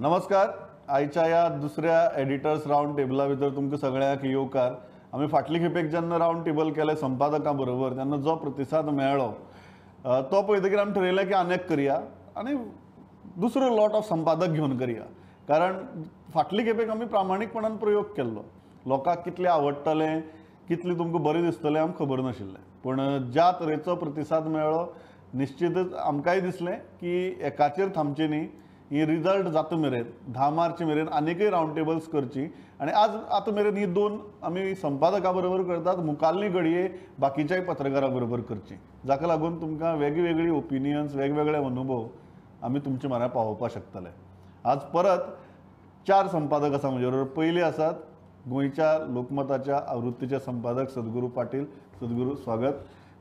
नमस्कार. आयच्या या दुसऱ्या एडिटर्स राउंड टेबला भितर तुमकां सगळ्यांक येवकार. आमी फाटली खेपेक जेन्ना राउंड टेबल केले संपादकां बरोबर तेन्ना जो प्रतिसाद मेळ्ळो तो पळयतकीर आमी थारायलें की आनेक करया आनी दुसरो लॉट ऑफ संपादक घेवन करया. कारण फाटली खेपेक आमी प्रामाणीकपणान प्रयोग केल्लो. लोकांक कितलें आवडटलें, कितलें तुमकां बरें दिसतलें आमकां खबर नाशिल्लें. पूण ज्या तरेचो प्रतिसाद मेळ्ळो निश्चितच आमकांय दिसलें की एकाचेर थांबचें न्ही, ही रिजल्ट जाता मेरेन 10 मार्च मेरेन आनीकय राउंड टेबल्स करची. आनी आज आतां मेरेन ही दोन आमी संपादकां बरोबर करतात, मुखाल्ली घडये बाकीच्याय पत्रकारां बरोबर करची, जाका लागून तुमकां वेगवेगळी ओपिनियन्स, वेगवेगळे अनुभव आमी तुमचे म्हऱ्यान पावोवपाक शकतले. आज परत 4 संपादक आसा म्हजे बरोबर. पयले आसात गोंयच्या लोकमताच्या आवृत्तीचे संपादक सद्गुरू पाटील. सद्गुरू स्वागत.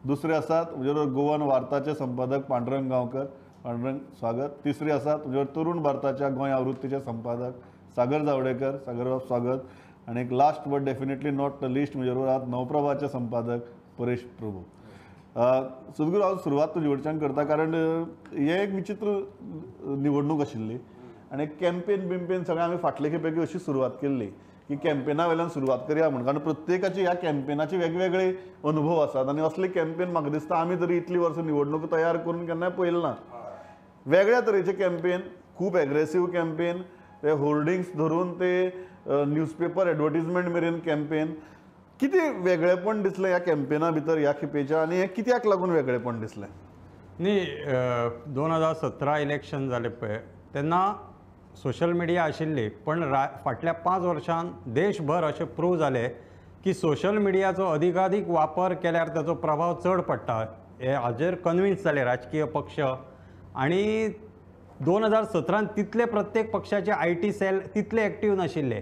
दुसरे आसात म्हजे बरोबर गोवन वार्ताचे संपादक पांडुरंग गांवकर. पांडुरंग स्वागत. तिसरे आसात म्हजे बरोबर तरुण भारताच्या गोंय आवृत्तीचे संपादक सागर जावडेकर. सागर बाब स्वागत. आनी एक last but definitely not the list म्हजे बरोबर आहात नवप्रभाचे संपादक परेश प्रभू. सद्गुरू हांव सुरवात तुजे कडच्यान करता कारण हे एक विचित्र निवडणूक आशिल्ली आनी कॅम्पेन बिम्पेन सगळें आमी फाटले खेपेक अशी सुरवात केल्ली की कॅम्पेना वयल्यान सुरवात करया म्हणून. कारण प्रत्येकाची ह्या कॅम्पेनाचे वेगवेगळे अनुभव आसात आनी असले कॅम्पेन म्हाका दिसता आमी तरी इतली वर्सां निवडणूक तयार करून केन्नाय पळयलें ना. वेगळ्या तरेचे कॅम्पेन, खूब एग्रेसीव कॅम्पेन, ते होर्डिंग्स धरून ते न्यूजपेपर एडवर्टिजमेंट मेरेन कॅम्पेन. कितें वेगळेपण दिसलें ह्या कॅम्पेना भितर ह्या खेपेच्या आनी हें कित्याक लागून वेगळेपण दिसलें? न्ही 2017 इलेक्शन जालें पळय तेन्ना सोशल मिडिया आशिल्ली, पण फाटल्या 5 वर्षांत देशभर अशें प्रूव जालें की सोशल मिडियाचो अधिकाधिक वापर केल्यार ताचो प्रभाव चड पडटा. हे हाजेर कन्विन्स जाले राजकीय पक्ष. आनी 2017 तितले प्रत्येक पक्षाचे IT सेल तितले एक्टीव नाशिल्ले.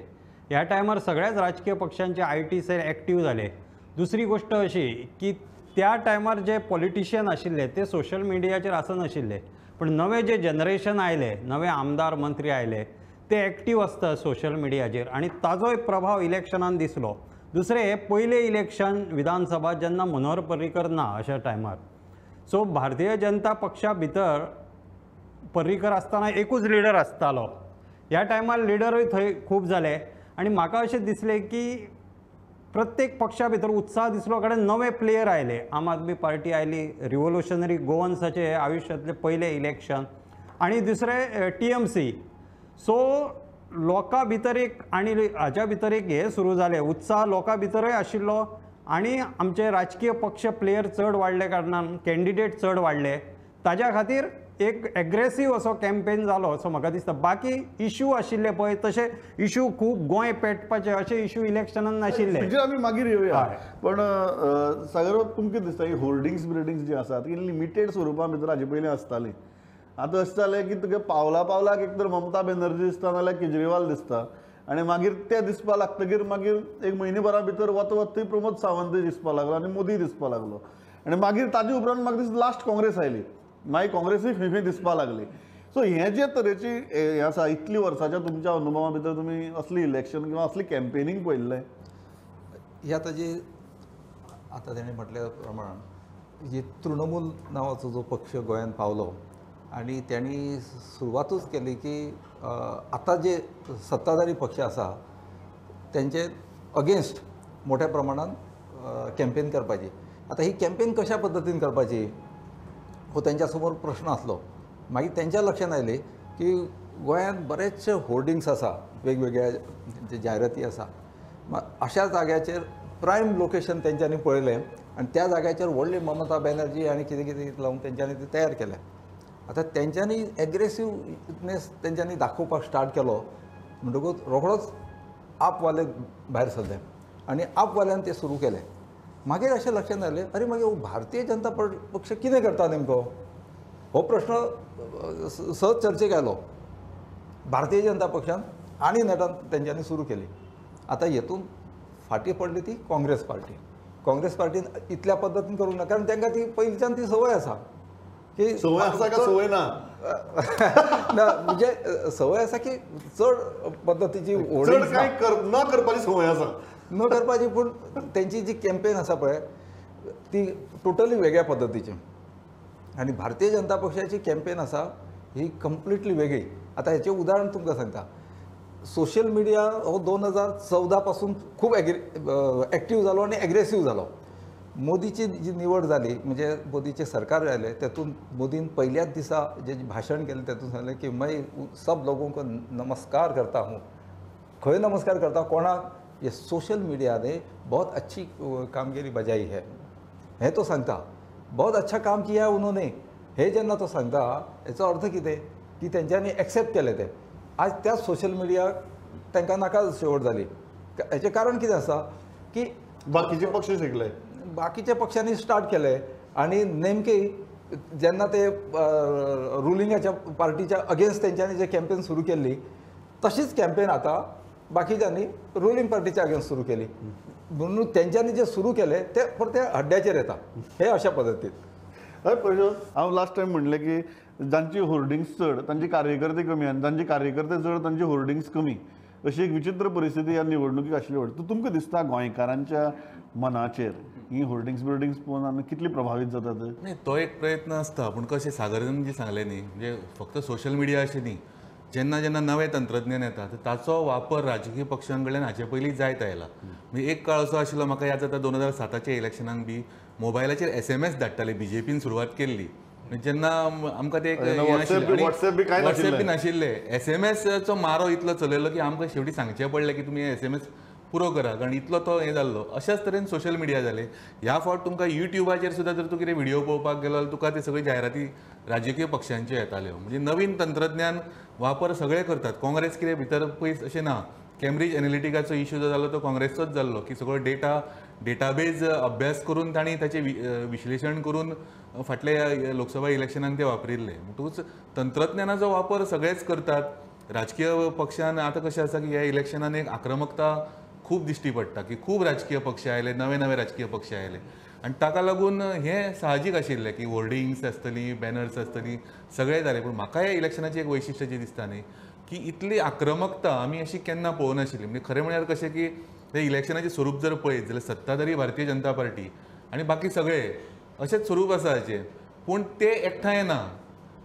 ह्या टायमार सगळ्याच राजकीय पक्षांचे IT सेल एक्टीव जाले. दुसरी गोष्ट अशी की त्या टायमार जे पॉलिटिशियन आशिल्ले ते सोशल मिडियाचेर आसनाशिल्ले, पण नवे जे जनरेशन आयले, नवे आमदार मंत्री आयले ते एक्टीव आसता सोशल मिडियाचेर आनी ताजोय प्रभाव इलेक्शनान दिसलो. दुसरें हे पयलें इलेक्शन विधानसभा जेन्ना मनोहर पर्रीकर ना अशा टायमार. सो भारतीय जनता पक्षा भितर पर्रीकर आसतना एकूच लिडर आसतालो. ह्या टायमार लिडरूय थंय खूब जाले आनी म्हाका अशें दिसलें की प्रत्येक पक्षा भितर उत्साह दिसलो कारण नवे प्लेयर आयले. आम आदमी पार्टी आयली, रिव्होल्युशनरी गोवन्साचे आयुश्यांतले पयले इलेक्शन. आनी दुसरें TMC. सो लोकां भितर एक आनी हाच्या भितर एक हे सुरू जालें, उत्साह लोकां भितरूय आशिल्लो आनी आमचे राजकीय पक्ष प्लेयर चड वाडले कारणान कॅन्डिडेट चड वाडले. ताज्या खातीर एक एग्रेसीव असो कॅम्पेन जालो असो म्हाका दिसता. बाकी इश्यू आशिल्ले पळय तशे इश्यू खूब गोंय पेटपाचे अशे इश्यू इलेक्शनान नाशिल्ले. म्हणजे आमी मागीर येवया. पण सागर तुमकां दिसता ही होर्डिंग्स बिल्डिंग्स जी आसात ही लिमिटेड स्वरुपा भितर हाजे पयलीं आसताली. आतां अशें जालें की तुका पावला पावलाक एक तर ममता बॅनर्जी दिसता नाल्यार केजरीवाल दिसता आनी मागीर ते दिसपा लागतकीर मागीर एक म्हयनेभरा भितर वत प्रमोद सावंत दिसपा लागलो आनी मोदी दिसपा लागलो आनी मागीर ताजे उपरांत म्हाका दिसता लास्ट काँग्रेस आयली. मागीर काँग्रेसूय खंय दिसपा लागली. सो हे जे तरेची हे आसा इतली वर्साच्या तुमच्या अनुभवा भितर तुमी असली इलेक्शन किंवा असली कॅम्पेनींग पळयल्लें? ही आतां जी आतां तेणें म्हटल्या प्रमाण जी तृणमूल नांवाचो जो पक्ष गोंयांत पावलो आनी त्यांनी सुरवातूच केली की आतां जे सत्ताधारी पक्ष आसा त्यांचे अगेन्स्ट मोठ्या प्रमाणात कॅम्पेन करपाची. आतां ही कॅम्पेन कशा पद्दतीन करपाची हो त्यांच्या समोर प्रश्न आसलो. मागीर त्यांच्या लक्षात आयले की गोंयांत बरेचशे होर्डिंग्स आसा, वेगवेगळ्या जे जायराती आसा. अशा जाग्याचेर प्रायम लोकेशन तेंच्यांनी पळयलें आनी त्या जाग्याचेर व्हडली ममता बॅनर्जी आनी कितें कितें लावन तेंच्यांनी ते तयार केलें. आतां तेंच्यांनी एग्रेसिवनेस तेंच्यांनी दाखोवपाक स्टार्ट केलो म्हणटकूच रोखडोच आपवाले भायर सरले आनी आपवाल्यान ते सुरू केलें. मागीर अशें लक्षात आयलें अरे मागीर भारतीय जनता पक्ष कितें करता नेमको हो प्रश्न सहज चर्चेक आयलो. भारतीय जनता पक्षान आनी नेटान तेंच्यांनी सुरू केली. आतां हेतून फाटीं पडली ती काँग्रेस पार्टी. काँग्रेस पार्टीन इतल्या पद्दतीन करूंक ना कारण तांकां ती पयलींच्यान ती संवय आसा की संवय आसा का संवय ना म्हणजे संवय आसा की चड पद्दतीची न करपाची संवय आसा. न करपाची पूण तेंची जी कॅम्पेन आसा पळय ती टोटली वेगळ्या पद्दतीची. आनी भारतीय जनता पक्षाची कॅम्पेन आसा ही कंप्लिटली वेगळी. आता हेचें उदाहरण तुमकां सांगता. सोशल मिडिया हो 2014 पासून खूब एक्टीव जालो आनी एग्रेसीव जालो. मोदीची जी निवड जाली म्हणजे मोदीचे सरकार आयले तेतून मोदीन पहिल्याच दिसा जे भाशण केलें तेतून सांगलें की मैं सब लोगों को नमस्कार करता हूँ. खंय नमस्कार करता कोणाक? ये सोशल मीडिया ने बहुत अच्छी कामगिरी बजाई है हे तो सांगता. बहुत अच्छा काम किया है उन्होंने हे जेन्ना तो सांगता हेचो अर्थ कितें की तेंच्यांनी एक्सेप्ट केलें तें. आज त्याच सोशल मिडिया तांकां नाका शेवट जाली. हेचें कारण कितें आसा की बाकीचे पक्ष शिकले, बाकीच्या पक्षांनी स्टार्ट केले आणि नेमके जेन्ना ते रुलिंगाच्या पार्टीच्या अगेन्स्ट तेंच्यांनी जे कॅम्पेन सुरू केल्ली तशीच कॅम्पेन आता बाकीच्यांनी रुलिंग पार्टीच्या अगेन्स्ट सुरू केली. म्हणून तेंच्यांनी जे सुरू केले ते परते हड्ड्याचेर येता हे अशा पद्दतीन. हय पळय हांव लास्ट टायम म्हणलें की जांची होर्डिंग्स चड तांचे कार्यकर्ते कमी आनी जांचे कार्यकर्ते चड तांचे होर्डिंग्स कमी अशी एक विचित्र परिस्थिती ह्या निवडणुकीक आशिल्ली वाटता. तुमकां दिसता गोंयकारांच्या मनाचेर ही होर्डिंग्स पळोवन आमी कितली प्रभावीत जातात? नाही, तो एक प्रयत्न असता, पूण कशें सागरन जी सांगलें न्ही म्हणजे फक्त सोशल मिडिया अशें न्ही, जेन्ना जेन्ना नवें तंत्रज्ञान येता तर ताचो वापर राजकीय पक्षां कडल्यान हाचे पयलीं जायत आयला. म्हणजे एक काळ असो आशिल्लो म्हाका याद जाता 2007च्या इलेक्शनाक बी मोबायलाचेर SMS धाडटाले बीजेपीन सुरवात केल्ली. जेन्ना आमकां ते WhatsApp बी कांय WhatsApp बी नाशिल्ले. SMSचो मारो इतलो चलयलो की आमकां शेवटी सांगचें पडलें की तुमी SMS पुरो करा, कारण इतलो तो हें जाल्लो. अशाच तरेन सोशल मिडिया जालें. ह्या फावट तुमकां युट्यूबाचेर सुद्दां जर तूं कितें व्हिडिओ पळोवपाक गेलो जाल्यार तुका ते सगळे जायराती राजकीय पक्षांच्यो येताल्यो. म्हणजे नवीन तंत्रज्ञान वापर सगळे करतात. काँग्रेस कितें भितर पयस अशें ना. कॅम्ब्रिज एनालिटिकाचो इश्यू जो जालो तो काँग्रेसचोच जाल्लो की सगळो डेटाबेज अभ्यास करून तांणी ताचें विश्लेशण करून फाटल्या लोकसभा इलेक्शनाक ते वापरिल्ले. म्हणटकूच तंत्रज्ञानाचो वापर सगळेच करतात. राजकीय पक्षान आतां कशें आसा की ह्या इलेक्शनान एक आक्रमकता खूब दिश्टी पडटा की खूब राजकीय पक्ष आयले, नवे नवे राजकीय पक्ष आयले आनी ताका लागून हें साहजीक आशिल्लें की होर्डिंग्स आसतलीं, बॅनर्स आसतलीं, सगळें जालें. पूण म्हाका ह्या इलेक्शनाची एक वैशिश्ट्य जी दिसता न्ही की इतली आक्रमकता आमी अशी केन्ना पळोवनाशिल्ली. म्हणजे खरें म्हळ्यार कशें की हे इलेक्शनाचें स्वरूप जर पळयत जाल्यार सत्ताधारी भारतीय जनता पार्टी आनी बाकी सगळे अशेंच स्वरूप आसा हाचें, पूण ते एकठांय ना.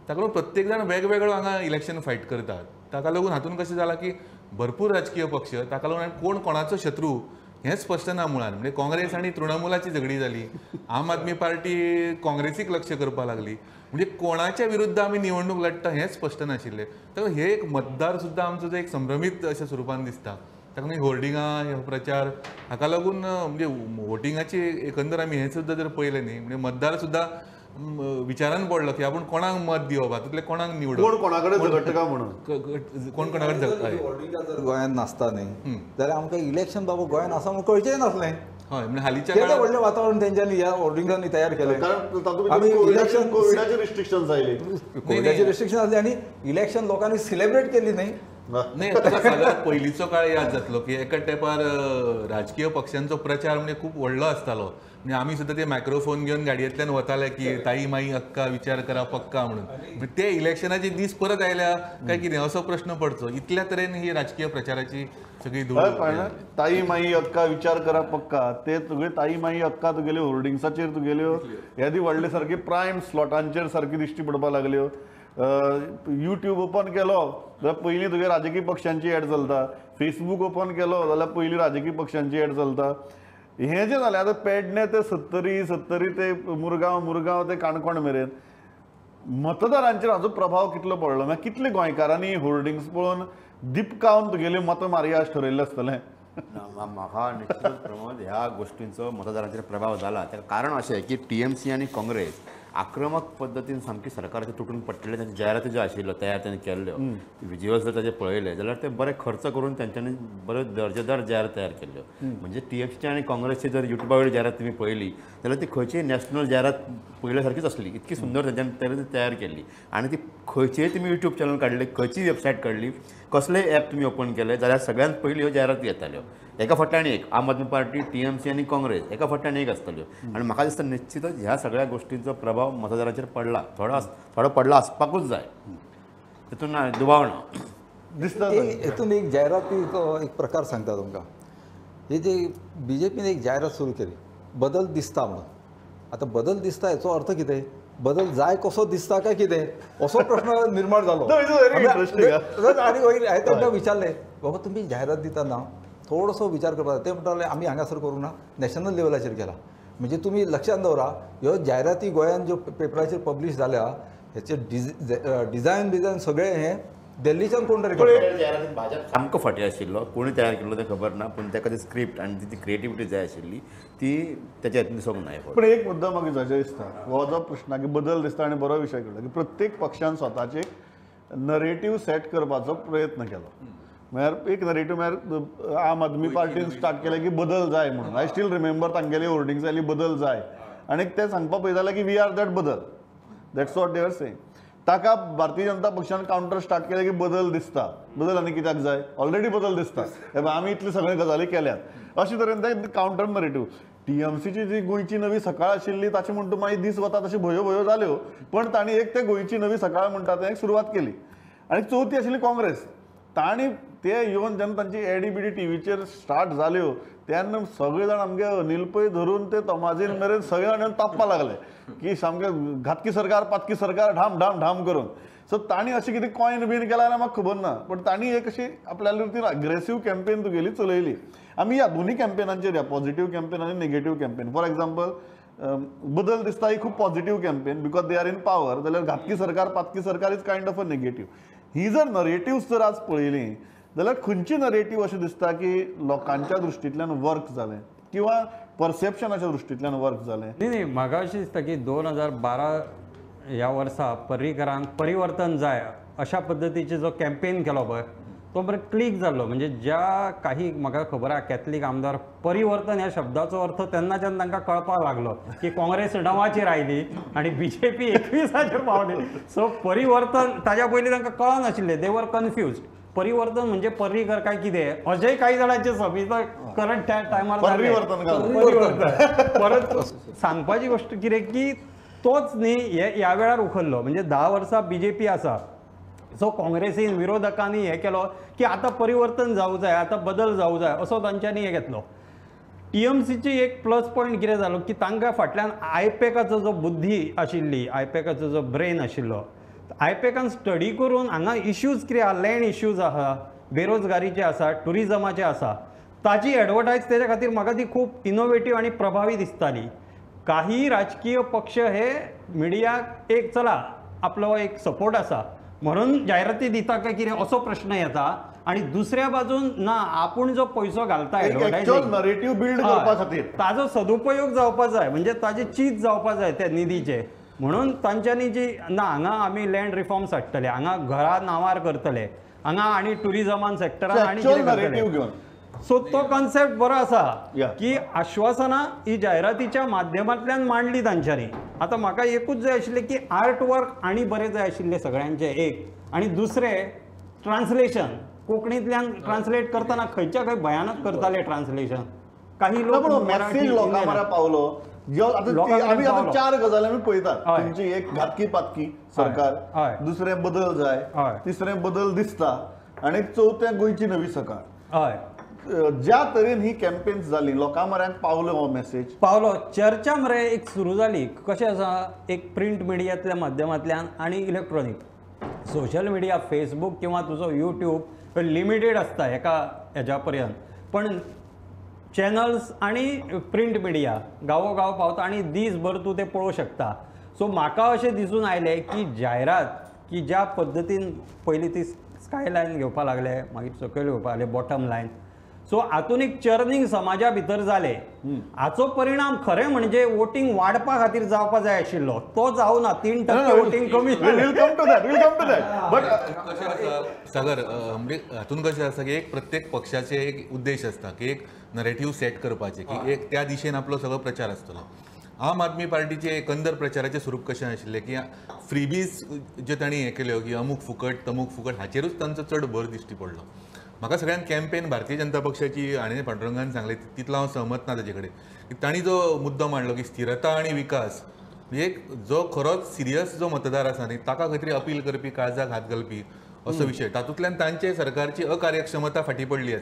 ताका लागून प्रत्येक जाण वेगवेगळो हांगा इलेक्शन फायट करतात. ताका लागून हातून कशें जाला की भरपूर राजकीय पक्ष, ताका लागून कोण कोणाचो शत्रू हें स्पश्ट ना मुळान. म्हणजे काँग्रेस आनी तृणमुलाची झगडी जाली, आम आदमी पार्टी काँग्रेसीक लक्ष करपाक लागली. म्हणजे कोणाच्या विरुद्ध आमी निवडणूक लडटा हें स्पश्ट नाशिल्लें. तर हे एक मतदार सुद्दां आमचो जो एक संभ्रमीत अशा स्वरुपान दिसता. ताका लागून होर्डिंगां, हे प्रचार हाका लागून म्हणजे वोटिंगाची एकंदर आमी हें सुद्दां जर पळयलें न्ही म्हणजे मतदार सुद्दां विचारान पडलो की आपूण कोणाक मत दिवप, हातूंतले कोणाक निवडप, कोण कोणाकडे झगडटा म्हणून. कोण कोणाकडे झगडटाय. जर गोंयांत नासता न्ही जाल्यार आमकां इलेक्शन बाबा गोंयांत आसा म्हूण कळचेंय नासलें. हय, म्हणजे हालींच्या केलें काळात व्हडलें वातावरण तेंच्यांनी ह्या होर्डिंगांनी तयार केलें. कारण तातूंत आमी भितर इलेक्शन कोविडाचे रिस्ट्रिक्शन्स आयले. कोविडाची रिस्ट्रिक्शन आसली आनी इलेक्शन लोकांनी सिलेब्रेट केली न्ही. नाही, तुका सगळ्यात पयलींचो काळ याद जातलो की एका तेंपार राजकीय पक्षांचो प्रचार म्हणजे खूब व्हडलो आसतालो. म्हणजे आमी सुद्दां ते मायक्रोफोन घेवन गाडयेंतल्यान वताले की ताई माई अक्का विचार करा पक्का म्हणून. म्हणजे ते इलेक्शनाचे दीस परत आयल्या काय कितें असो प्रश्न पडचो. इतल्या तरेन ही राजकीय प्रचाराची सगळी धूळ. ताई माई अक्का विचार करा पक्का, ते सगळे ताई माई अक्का तुगेल्यो होर्डिंग्साचेर तुगेल्यो येदी व्हडले सारके प्रायम स्लॉटांचेर सारकी दिश्टी पडपाक लागल्यो. युट्यूब ओपन केलो जाल्यार पयलीं तुगे राजकीय पक्षांची एड चलता. फेसबूक ओपन केलो जाल्यार पयलीं राजकीय पक्षांची एड चलता. हें जें जालें आतां पेडणे ते सत्तरी ते मुरगांव ते काणकोण मेरेन मतदारांचेर हाचो प्रभाव कितलो पडलो. मागीर कितले गोंयकारांनी होर्डिंग्स पळोवन दिपकावन तुगेले मत मारया अशें ठरयल्लें आसतलें. म्हाका निश्चित प्रमाण ह्या गोष्टींचो मतदारांचेर प्रभाव जाला. ताका कारण अशें की TMC आनी काँग्रेस आक्रमक पद्दतीन सामकी सरकाराचे तुटून पडटले तांचे जायराती ज्यो आशिल्ल्यो तयार तांणी केल्ल्यो विज्युअल्स जर ताचे पळयले जाल्यार ते बरे खर्च करून तांच्यांनी बरे दर्जेदार जायरात तयार केल्ल्यो. म्हणजे TMC आनी काँग्रेसची जर युट्यूबा वयली जायरात तुमी पळयली जाल्यार ती खंयचीय नॅशनल जायरात पळयल्या सारकीच आसली. इतकी सुंदर तांच्यांनी तयार केल्ली आनी ती खंयचेय तुमी युट्यूब चॅनल काडले, खंयचीय वेबसायट काडली, कसलेय ॲप तुमी ओपन केले जाल्यार सगळ्यांत पयलीं ह्यो जायराती येताल्यो. एका फाटल्यान एक आम आदमी पार्टी, TMC आनी काँग्रेस एका फाटल्यान एक आसताल्यो. आनी म्हाका दिसता निश्चितच ह्या सगळ्या गोष्टींचो प्रभाव मतदाराचेर पडला. थोडो पडला आसपाकूच जाय, तितून दुबाव ना दिसता. हेतून एक जायरातीचो एक प्रकार सांगता तुमकां. हे जे BJPन एक जायरात सुरू केली बदल दिसता म्हणून. आतां बदल दिसता हेचो अर्थ कितें? बदल जाय कसो दिसता काय कितें असो प्रश्न निर्माण जालो No, it's very interesting. आणि वयर हांवें तांकां विचारलें बाबा तुमी जायरात दितना थोडोसो विचार करपाक जाय. ते म्हणटाले आमी हांगासर करूंक ना, नॅशनल लेवलाचेर केला. म्हणजे तुम्ही लक्षात दवरा, ह्यो जायराती गोंयांत ज्यो पेपराचेर पब्लीश जाल्या हेचे डिझायन सगळें हें दिल्लीच्यान कोण तरी करता. जायरातीन भाजप सामको फाटी आशिल्लो, कोणी तयार केल्लो तें खबर ना, पूण ताका ती स्क्रिप्ट आनी ती क्रिएटिविटी जाय आशिल्ली ती त्याच्या हातून दिसूंक ना. पण एक मुद्दा म्हाका जाचे दिसता, हो जो प्रश्न की बदल दिसता आनी बरो विशय केलो की प्रत्येक पक्षान स्वताचे नरेटिव्ह सेट करपाचो प्रयत्न केलो. म्हळ्यार एक नरेटिव्ह म्हळ्यार आम आदमी पार्टीन स्टार्ट केलें की बदल जाय म्हणून. आय स्टील रिमेंबर तांगेली होर्डिंग्स आयली बदल जाय आनी ते सांगपा पळय जाल्यार की वी आर दॅट बदल. That's what they are saying. ताका भारतीय जनता पक्षान काउंटर स्टार्ट केलें की बदल दिसता. बदल आनी कित्याक जाय, ऑलरेडी बदल दिसता, आमी इतले सगळे गजाली केल्यात. अशे तरेन ते काउंटर नरेटिव्ह. टीएमसीची जी गोंयची नवी सकाळ आशिल्ली ताचे म्हणटा मागीर दीस वता तशें भयो जाल्यो, पण तांणी एक ते गोंयची नवी सकाळ म्हणटा तें सुरवात केली. आनी चवथी आशिल्ली काँग्रेस. तांणी ते येवन जेन्ना तांची एडी बिडी टीव्हीचेर स्टार्ट जाल्यो तेन्ना सगळे जाण आमगे अनिल पै धरून ते तमाजीन मेरेन सगळे जाण तापपा लागले की सामकें घातकी सरकार पातकी सरकार ढाम ढाम ढाम करून. सो तांणी अशें कितें कॉइन बीन केला जाल्यार म्हाका खबर ना, पण तांणी एक अशी आपल्या रितीन अग्रेसीव कॅम्पेन तुगेली चलयली. आमी ह्या दोन्ही कॅम्पेनांचेर या पॉझिटिव्ह कॅम्पेन आनी नेगेटिव्ह कॅम्पेन. फॉर एक्झाम्पल बदल दिसता ही खूब positive campaign because they are in power. जाल्यार घातकी सरकार पातकी सरकार is kind of a negative. ही जर नरेटिव्ह जर आज पळयली जाल्यार खंयची नरेटिव्ह अशें दिसता की लोकांच्या दृश्टींतल्यान वर्क जालें किंवा परसेप्शनाच्या दृश्टींतल्यान वर्क जालें. नाही म्हाका अशें दिसता की 2012 ह्या वर्सा पर्रीकरांक परिवर्तन जाय अशा पद्दतीचे जो कॅम्पेन केलो पळय तो बरो क्लिक जाल्लो. म्हणजे ज्या काही म्हाका खबर आहा कॅथलीक आमदार परिवर्तन ह्या शब्दाचो अर्थ तेन्नाच्यान तांकां कळपाक लागलो की काँग्रेस णवाचेर आयली आनी बीजेपी 21चेर पावली. सो परिवर्तन ताज्या पयलीं तांकां कळनाशिल्लें, दे वर कन्फ्यूज. परिवर्तन म्हणजे पर्रीकर काय कितें अशेंय काही जाणांचे सभेचो करंट त्या टायमार परत सांगपाची गोष्ट कितें की तोच न्ही ह्या वेळार उखल्लो. म्हणजे 10 वर्सां बीजेपी आसा. सो काँग्रेसीन विरोधकांनी हे केलो की आतां परिवर्तन जावूं जाय, आतां बदल जावूं जाय असो तांच्यांनी हे घेतलो. टीएमसीची एक प्लस पॉयंट कितें जालो की तांकां फाटल्यान आयपॅकाचो जो बुद्धी आशिल्ली, आयपॅकाचो जो ब्रेन आशिल्लो, आयपॅकान स्टडी करून हांगा इश्यूज कितें आहा, लँड इश्यूज आहा, बेरोजगारीचे आसा, टुरिजमाचे आसा, ताची एडवर्टायज तेच्या खातीर म्हाका ती खूब इनोवेटीव आनी प्रभावी दिसताली. काही राजकीय पक्ष हे मिडियाक एक चला आपलो एक सपोर्ट आसा म्हणून जायराती दिता काय कितें असो प्रश्न येता. आणि दुसऱ्या बाजून ना आपूण जो पैसो घालता नरेटिव्ह बिल्ड करपा खातीर ताजो सदुपयोग जावपा जाय, म्हणजे ताजे चीज जावपा जाय त्या निधीचे. म्हणून तांच्यांनी जी ना हांगा आमी लँड रिफॉर्म्स हाडटले, हांगा घरा नांवार करतले, हांगा आनी टुरिजमान सेक्टरान आनी कितें करतले. सो तो कॉन्सेप्ट बरो आसा की आश्वासनां ही जायरातीच्या माध्यमांतल्यान मांडली तांच्यांनी. आतां म्हाका एकूच जाय आशिल्लें की आर्ट वर्क आनी बरें जाय आशिल्लें सगळ्यांचे एक, आनी दुसरें ट्रान्सलेशन. कोंकणींतल्यान ट्रान्सलेट करतना खंयच्या खंय भयानक करताले ट्रान्सलेशन. काही लोक मॅसेज लोकां म्हऱ्या पावलो. आमी आतां 4 गजाली आमी पळयतात. तुमची एक घातकी पातकी सरकार, दुसरें बदल जाय, तिसरें बदल दिसता आनी चवथें गोंयची नवी सकाळ. हय, ज्या तरेन ही कॅम्पेन्स जाली लोकां म्हऱ्यान पावलो हो मेसेज पावलो. चर्चा मरे एक सुरू जाली. कशें आसा, एक प्रिंट मिडियांतल्या माध्यमांतल्यान आनी इलेक्ट्रॉनीक. सोशल मिडिया फेसबूक किंवा तुजो यूट्यूब लिमिटेड आसता एका हेच्या पर्यंत, पण चॅनल्स आणि प्रिंट मिडिया गांवोगांव पावता आनी दीसभर तूं तें पळोवंक शकता. सो म्हाका अशें दिसून आयलें की जायरात की ज्या पद्दतीन पयलीं ती स्कायलायन घेवपा लागले, मागीर सकयल घेवपा लागले बॉटम लायन. सो हातून एक चर्निंग समाजा भितर जालें. हाचो परिणाम खरें म्हणजे वोटींग वाडपा खातीर जावपा जाय आशिल्लो, तो जावना. 3% वोटींग कमी बट सागर म्हणजे हातून कशें आसा की एक प्रत्येक पक्षाचे एक उद्देश आसता की एक नरेटिव्ह सेट करपाचे की एक त्या दिशेन आपलो सगळो प्रचार आसतलो. आम आदमी पार्टीचे एकंदर प्रचाराचें स्वरूप कशें आशिल्लें की फ्रीबीज जे तांणी हें केल्यो की अमूक फुकट तमूक फुकट हाचेरूच तांचो चड भर दिश्टी पडलो. म्हाका सगळ्यान कॅम्पेन भारतीय जनता पक्षाची हाणें पांडुरंगान सांगलें तितलो हांव सहमत ना ताचे कडेन की तांणी जो मुद्दो मांडलो की स्थिरता आनी विकास. म्हणजे एक जो खरोच सिरियस जो मतदार आसा न्ही ताका खंय तरी अपील करपी, काळजाक हात घालपी असो विशय. तातूंतल्यान तांचे सरकारची अकार्यक्षमता फाटी पडली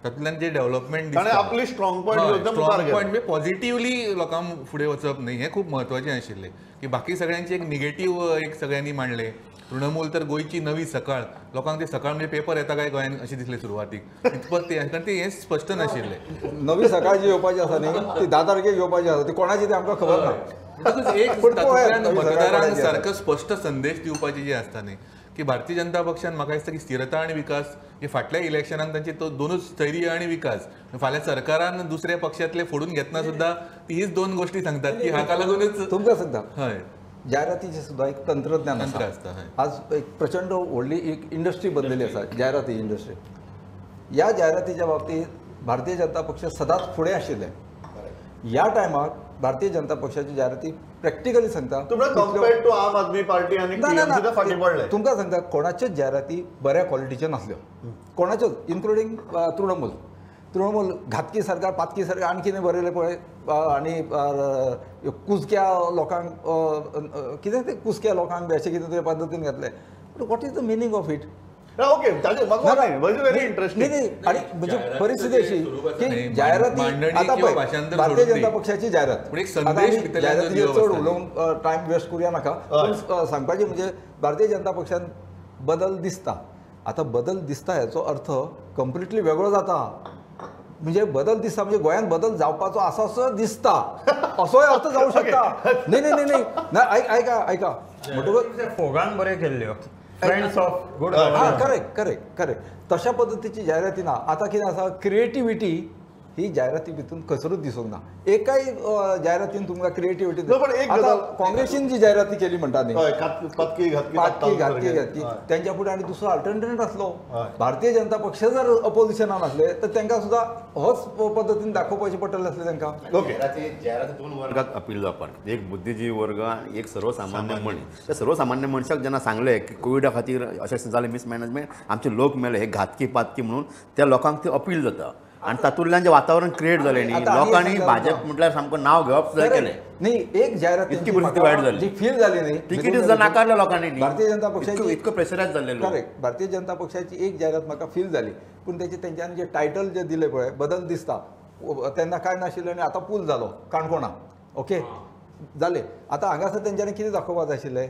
तातूंतल्यान जे डेव्हलपमेंट ताणें आपली स्ट्रॉंग पॉयंट मुखार पॉयंट म्हणजे पॉझिटिव्हली लोकांक फुडें वचप न्ही हें खूब म्हत्वाचें आशिल्लें की बाकी सगळ्यांचे एक निगेटीव एक सगळ्यांनी मांडले. तृणमूल तर गोंयची नवी सकाळ, लोकांक ते सकाळ म्हणजे पेपर येता काय गोंयान अशें दिसलें सुरवातीक इतपत ते कारण ते हें स्पश्ट नाशिल्लें. नवी सकाळ जी येवपाची आसा न्ही ती 10 तारखेक येवपाची आसा ती कोणाची ती आमकां खबर ना. म्हणटकूच एक पण तातूंतल्यान नवी सकाळ मतदारांक कोणाची आसा? सारको स्पश्ट संदेश दिवपाची जी आसता न्ही की भारतीय जनता पक्षान म्हाका दिसता की स्थिरता आनी विकास हे फाटल्या इलेक्शनाक तांचे तो दोनूच स्थैर्य आनी विकास फाल्यां सरकारान दुसऱ्या पक्षांतले फोडून घेतना सुद्दां हीच दोन गोश्टी सांगतात की हाका लागूनच तुमकां सांगता हय जायरातीचें सुद्दां एक तंत्रज्ञान तंत्र आसा. आसता हय. आज एक प्रचंड व्हडली एक इंडस्ट्री बनलेली आसा जायराती इंडस्ट्री. ह्या जायरातीच्या बाबतींत भारतीय जनता पक्ष सदांच फुडें आशिल्ले. ह्या टायमाक भारतीय जनता पक्षाची जायराती प्रॅक्टिकली सांगता कम्पेर्ड टू आम आदमी पार्टी आनी TMC ते फाटीं पडले. तुमकां सांगता कोणाच्योच जायराती बऱ्या क्वॉलिटीच्यो नासल्यो कोणाच्योच इन्क्लुडींग तृणमूल घातकी सरकार पातकी सरकार आनी कितें बरयलें पळय आनी कुसक्या लोकांक कितें ते कुसक्या लोकांक अशें कितें तरी पद्दतीन घातलें. What is the meaning of it? Okay very interesting. आणि म्हणजे परिस्थिती अशी की जायराती आता पळय भारतीय जनता पक्षाची जायरात पण एक संदेश आता आमी भितरल्यान जायरातीचेर दिवप चड आसता. उलोवंक टायम वेस्ट करूया नाका पूण सांगपाचें म्हणजे भारतीय जनता पक्षान बदल दिसता. आता बदल दिसता हेचो अर्थ कंप्लिटली वेगळो जाता. म्हणजे बदल दिसता म्हणजे गोंयांत बदल जावपाचो आसा असो दिसता असोय अर्थ जावं शकता. नाही ऐका म्हणटकूच फोगान बरे केल्ल्यो फ्रेंड्स ऑफ गुड करेक्ट तशा पद्दतीची जायराती ना. आता कितें आसा क्रिएटिविटी ही जायराती भितून खसरूच दिसूंक ना. एकाय जायरातीन तुमकां क्रिएटिविटी पण एक गजाल- काँग्रेसीन जी जायराती केली म्हणटा न्ही पातकी घातकी त्यांच्या फुडें आनी दुसरो अल्टरनेट आसलो. भारतीय जनता पक्ष जर अपोजिशनान आसले तर तांकां सुद्दां होच पद्दतीन दाखोवपाचें पडटलें आसलें तांकां. ओके जायराती दोन वर्गात अपील जावपाक एक बुद्धिजीवी वर्ग आनी एक सर्वसामान्य मनीस. त्या सर्वसामान्य मनशाक जेन्ना सांगलें की कोविडा खातीर अशें जालें मिसमॅनेजमेंट आमचे लोक मेले हे घातकी पातकी म्हणून त्या लोकांक ते अपील जाता आनी तातूंतल्यान जें वातावरण क्रिएट जालें न्ही आता आनी लोकांनी सांगता भाजप म्हटल्यार सामको नांव घेवप सुद्दां केलें. न्ही एक जायरात इतकी परिस्थिती वायट जाली. जी फील जाली न्ही तिकीट सुद्दां नाकारल्या लोकांनी न्ही. भारतीय जनता पक्षाची इतको प्रेशरायज जाल्ले लोक. करेक्ट भारतीय जनता पक्षाची एक जायरात म्हाका फील जाली पूण तेंच्यांनी जे टायटल जे दिले पळय बदल दिसता तेन्ना काय नाशिल्लें आनी आतां पूल जालो काणकोणा. ओके जालें. आतां हांगासर तेंच्यांनी कितें दाखोवपाक जाय आशिल्लें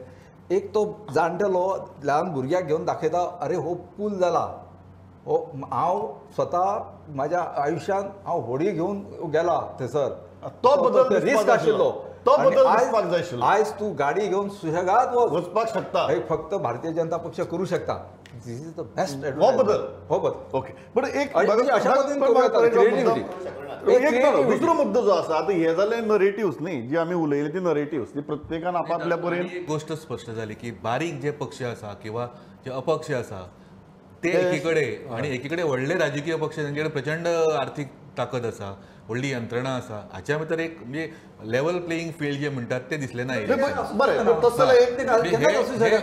एक तो जाणटेलो ल्हान भुरग्याक घेवन दाखयता अरे हो पूल जाला हो हांव स्वता म्हाज्या आयुश्यान हांव होडी घेवन गेला थंयसर तो बदल दिसपाक रिस्क जाय आशिल्लो. तो आनी बदल आयज- दिसपाक जाय आशिल्लो. आयज तूं गाडी घेवन सुशेगाद वचपाक शकता. हे फक्त भारतीय जनता पक्ष करू शकता. दिस इज द बेस्ट हो बदल. हो बदल ओके पण एक आणि म्हणजे अशा पद्धतीने करूं येता, creativity. दुसरो मुद्दो जो आसा आतां हे जाले नरेटिव्स न्ही जी आमी उलयली ती नरेटिव्स ती प्रत्येकान आपापल्या परीन एक गोष्ट स्पश्ट झाली की बारीक जे पक्ष आसा किंवा जे अपक्ष आसा ते एकीकडे आणि एकीकडे व्हडले राजकीय पक्ष तांचेकडे प्रचंड आर्थीक ताकद आसा व्हडली यंत्रणा आसा हाच्या भितर एक म्हणजे लेवल प्लेईंग फील्ड जे म्हणटात ते दिसले ना बरें पण तसो एक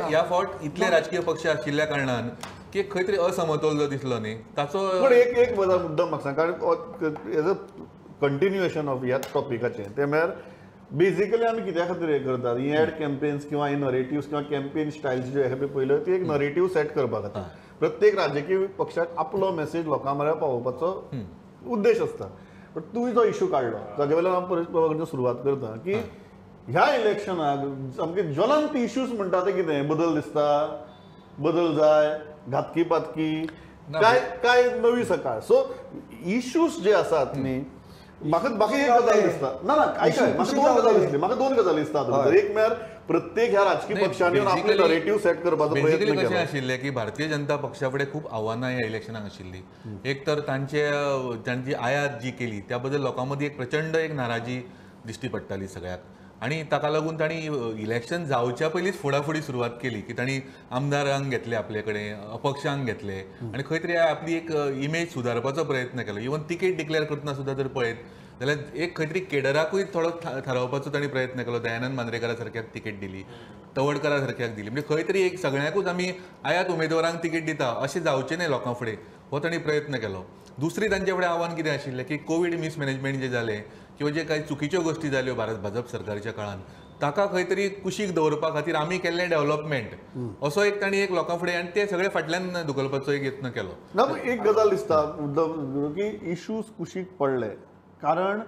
ह्या फावट इतले राजकीय पक्ष आशिल्ल्या कारणान की खंय तरी असमतोल जो दिसलो न्ही ताचो पण एक मुद्दम म्हाका सांग कारण एज अ कंटिन्युएशन ऑफ ह्या टॉपिकाचें ते म्हळ्यार बेसिकली आमी कित्या खातीर हें करतात ही एड कॅम्पेन्स किंवा ही नरेटिव्स किंवा कॅम्पेन स्टायल्स जे हे पयल्यो ती एक नरेटिव्ह सेट करपा खातीर प्रत्येक राजकीय पक्षाक आपलो मेसेज लोकां म्हळ्यार पावोवपाचो उद्देश आसता. पण तुवें जो इश्यू काडलो जागे वेल्यान हांव सुरवात करता की ह्या इलेक्शनाक सामके ज्वलंत इश्यूज म्हणटा ते कितें बदल दिसता बदल जाय घातकी पातकी काय नवी सकाळ सो इश्यूज जे आसात न्ही म्हाका एक गजाल दिसता ना म्हाका दोन गजाली दिसतात. एक म्हळ्यार प्रत्येक ह्या राजकीय पक्षांनी आपले नरेटिव्ह सेट करपाचो प्रयत्न कशें केलो. आशिल्लें की भारतीय जनता पक्षा फुडें खूब आव्हानां ह्या इलेक्शनाक आशिल्लीं. एक तर तांची आयात जी केली त्या बद्दल लोकां मदीं एक प्रचंड एक नाराजी दिश्टी पडटाली सगळ्याक आनी ताका लागून तांणी इलेक्शन जावच्या पयलींच फुडाफुडी सुरवात केली की तांणी आमदारांक घेतले आपले कडेन अपक्षांक घेतले आनी खंय तरी आपली एक इमेज सुदारपाचो प्रयत्न केलो. इवन तिकेट डिक्लेअर करतना सुद्दां जर पळयत जाल्यार एक खंय तरी केडराकूय थोडो थारावपाचो तांणी प्रयत्न केलो. दयानंद मांद्रेकारा सारक्याक तिकेट दिली तवडकरा सारक्याक दिली म्हणजे खंय तरी एक सगळ्यांकूच आमी आयात उमेदवारांक तिकेट दिता अशें जावचें न्हय लोकां फुडें हो तांणी प्रयत्न केलो. दुसरी तांचे फुडें आव्हान कितें आशिल्लें की कोवीड मिसमॅनेजमेंट जें जालें किंवा जे कांय चुकीच्यो गोश्टी जाल्यो भाजप सरकाराच्या काळान ताका खंय तरी कुशीक दवरपा खातीर आमी केल्लें डेव्हलपमेंट असो एक तांणी एक लोकां फुडें आनी ते सगळे फाटल्यान धुकलपाचो एक यत्न केलो. ना पूण एक गजाल दिसता उद्धव की इश्यूज कुशीक पडले कारण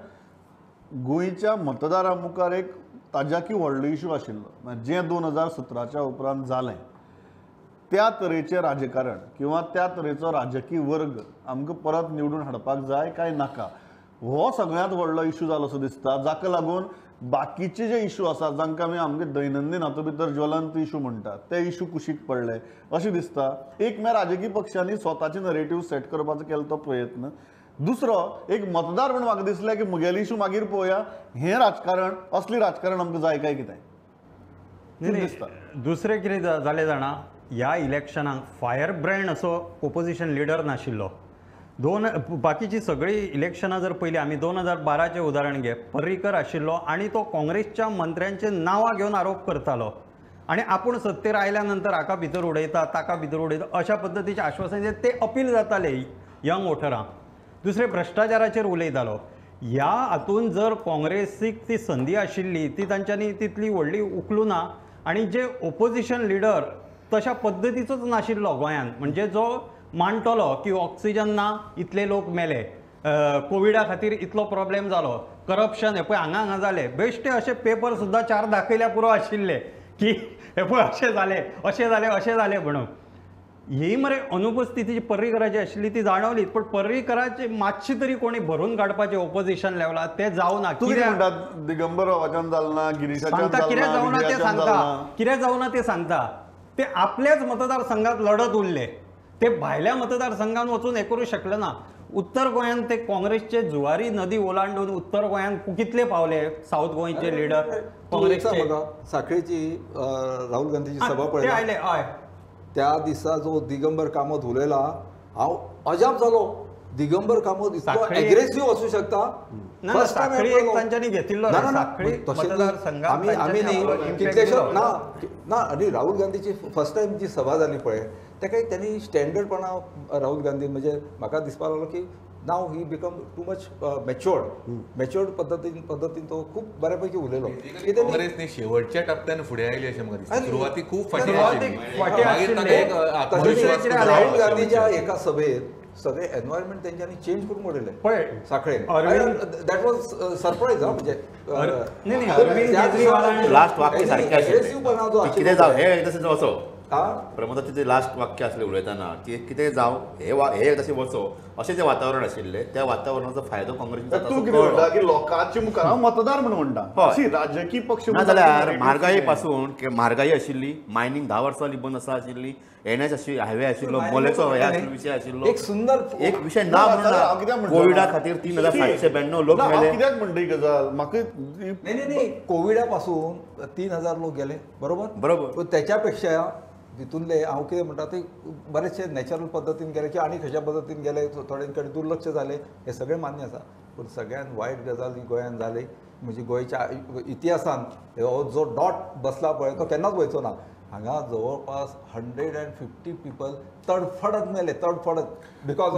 गोंयच्या मतदारां मुखार एक ताज्याकी व्हडलो इश्यू आशिल्लो जें 2017च्या उपरांत जालें त्या तरेचें राजकारण किंवा त्या तरेचो राजकीय वर्ग आमकां परत निवडून हाडपाक जाय काय नाका हो सगळ्यांत व्हडलो इश्यू जालो असो दिसता जाका लागून बाकीचे जे इश्यू आसात जांकां आमी आमगे दैनंदीन हातूंत भितर ज्वलंत इश्यू म्हणटात ते इश्यू कुशीक पडले अशें दिसता. एक म्हळ्यार राजकीय पक्षांनी स्वताची नरेटीव सेट करपाचो केलो तो प्रयत्न. दुसरो एक मतदार म्हणून म्हाका दिसलें की मुगेले इश्यू मागीर पळोवया हें राजकारण असली राजकारण आमकां जाय काय कितें दिसता. दुसरें कितें जालें जाणा ह्या इलेक्शनाक फायर ब्रँड असो ओपोजिशन लिडर नाशिल्लो. बाकीची सगळी इलेक्शनां जर पयली आमी 2012चें उदाहरण घे पर्रीकर आशिल्लो आनी तो काँग्रेसच्या मंत्र्यांचे नांवां घेवन आरोप करतालो आनी आपूण सत्तेर आयल्या नंतर हाका भितर उडयता ताका भितर उडयता अशा पद्दतीचें आश्वासन ते अपील जाताले यंग वोटरांक. दुसरे भ्रश्टाचाराचेर उलयतालो. ह्या हातून जर काँग्रेसीक ती संदी आशिल्ली ती तांच्यांनी तितली व्हडली उखलूं ना आनी जे ओपोजिशन लिडर तशा पद्दतीचोच नाशिल्लो गोंयांत म्हणजे जो मांडटलो की ऑक्सिजन ना इतले लोक मेले कोविडा खातीर इतलो प्रॉब्लेम जालो करप्शन हे पळय हांगा जालें बेश्टे अशे पेपर सुद्दां 4 दाखयल्या पुरो आशिल्ले की हे पळय अशें जालें म्हणून. ही मरे अनुपस्थिती जी पर्रीकराची आशिल्ली ती जाणवली पण पर्रीकराची मातशी तरी कोणी भरून काडपाचे ओपोजिशन लेवलार ते जावना. कितें म्हणटात दिगंबर रावाच्यान जालना गिरीशाच्यान सांगता कितें जावना ते जालना सांगता कितें जावना ते सांगता. ते आपल्याच मतदारसंघात लढत उरले ते भायल्या मतदारसंघात वचून हे करूं शकले ना. उत्तर गोंयांत ते काँग्रेसचे जुवारी नदी ओलांडून उत्तर गोंयांत कितले पावले साऊथ गोंयचे लिडर काँग्रेसचे साखळेची राहुल गांधीची सभा ते पळयली आयले हय त्या दिसा जो दिगंबर कामत उलयला हांव अजाप जालो. दिगंबर कामत इतलो एग्रेसिव्ह असू शकता. ना साखळी एक तांच्यांनी घेतिल्लो साखळी मतदारसंघात आमी न्ही कितलेशे ना आनी राहुल गांधीची फर्स्ट टायम जी सभा जाली पळय तेका त्यांनी स्टँडर्डपणा राहुल गांधी म्हणजे म्हाका दिसपाक लागलो की नाव ही बिकम टू मच मॅच्युअर्ड पद्दतीन तो खूप बऱ्यापैकी उलयलो. काँग्रेसने शेवटच्या टप्प्यान फुडें आयली अशें म्हाका दिसता. सुरवातीक खूप फाटीं फाटीं मागीर ताका एक आत्मविश्वास राहुल गांधीच्या एका सभेत सगळे एनवायरमेंट त्यांच्यानी चेंज करून उडयले पळय साखळेन. दॅट वॉज सरप्राईज म्हणजे नाही अरविंद केजरीवाल लास्ट वाक्य सारखें एग्रेसिव्हपणा जो कितें जाव हे तशें वचो हा प्रमोदाचे लास्ट वाक्य आसलें उलयतना की कितें जाव हे तशें वचो अशें जें वातावरण आशिल्लें त्या वातावरणाचो फायदो काँग्रेसीन तूं कितें म्हणटा की लोकांच्या मुखार हांव मतदार म्हणून म्हणटा हय. राजकीय पक्ष ना जाल्यार म्हारगाई पासून म्हारगाई आशिल्ली मायनींग 10 वर्सां बंद आसा आशिल्ली एनएच हायवे आशिल्लो मोलेचो विशय आशिल्लो एक सुंदर एक विशय ना म्हणून कोविडा खातीर 3792 लोक मेले. कित्याक म्हणटा ही गजाल म्हाका नाही कोविडा पासून 3000 लोक गेले बरोबर पण त्याच्यापेक्षा तितूनले हांव कितें म्हणटा ते बरेचशे नॅचरल पद्दतीन गेले की आनी खंयच्या पद्दतीन गेले थोड्यांकडे दुर्लक्ष जाले हे सगळें मान्य आसा. पूण सगळ्यात वायट गजाल ही गोंयांत जाली म्हणजे गोंयच्या इतिहासान हो जो डॉट बसला पळय तो केन्नाच वयचो ना. हांगा जवळपास 150 पीपल तडफडत मेले बिकॉज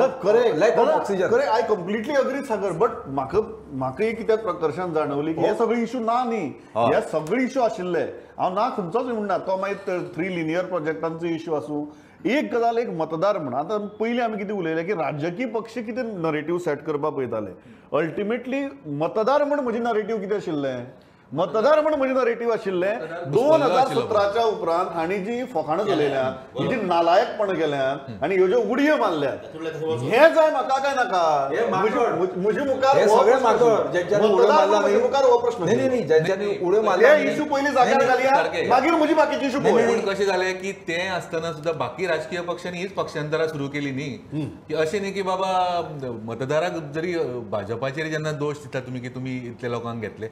लॅक ऑफ ऑक्सिजन. खरें I completely agree Sagar but म्हाका कित्याक प्रकर्शान जाणवली की हे सगळे इश्यू ना न्ही हे सगळे इश्यू आशिल्ले हांव ना खंयचोच म्हणना तो मागीर 3 लिनियर प्रोजेक्टांचो इश्यू आसूं. एक गजाल एक मतदार म्हणून आतां पयलीं आमी कितें उलयलें की राजकीय पक्ष कितें नरेटीव सेट करपाक पळयताले अल्टिमेटली मतदार म्हण म्हजें नरेटीव कितें आशिल्लें मतदार म्हण म्हजें नरेटीव आशिल्लें 2017च्या उपरांत हांणी जी फकाणां चलयल्यात ही जी नालायकपणां केल्यात आनी ह्यो ज्यो उडयो मारल्यात हे जाय म्हाका काय नाका म्हजे मुखार हे सगळे मागड ज्यांच्यानी उड्यो मारला म्हजे मुखार हो प्रश्न नाही ज्यांच्यानी उड्यो मारला हे इश्यू पयलीं जाग्यार घालया मागीर म्हजी बाकीची इश्यू पळय. पूण कशें जालें की तें आसतना सुद्दां बाकी राजकीय पक्षांनी हीच पक्षांतरां सुरू केली न्ही की अशें न्ही की बाबा मतदाराक जरी भाजपाचेर जेन्ना दोश दिता तुमी की तुमी इतले लोकांक घेतले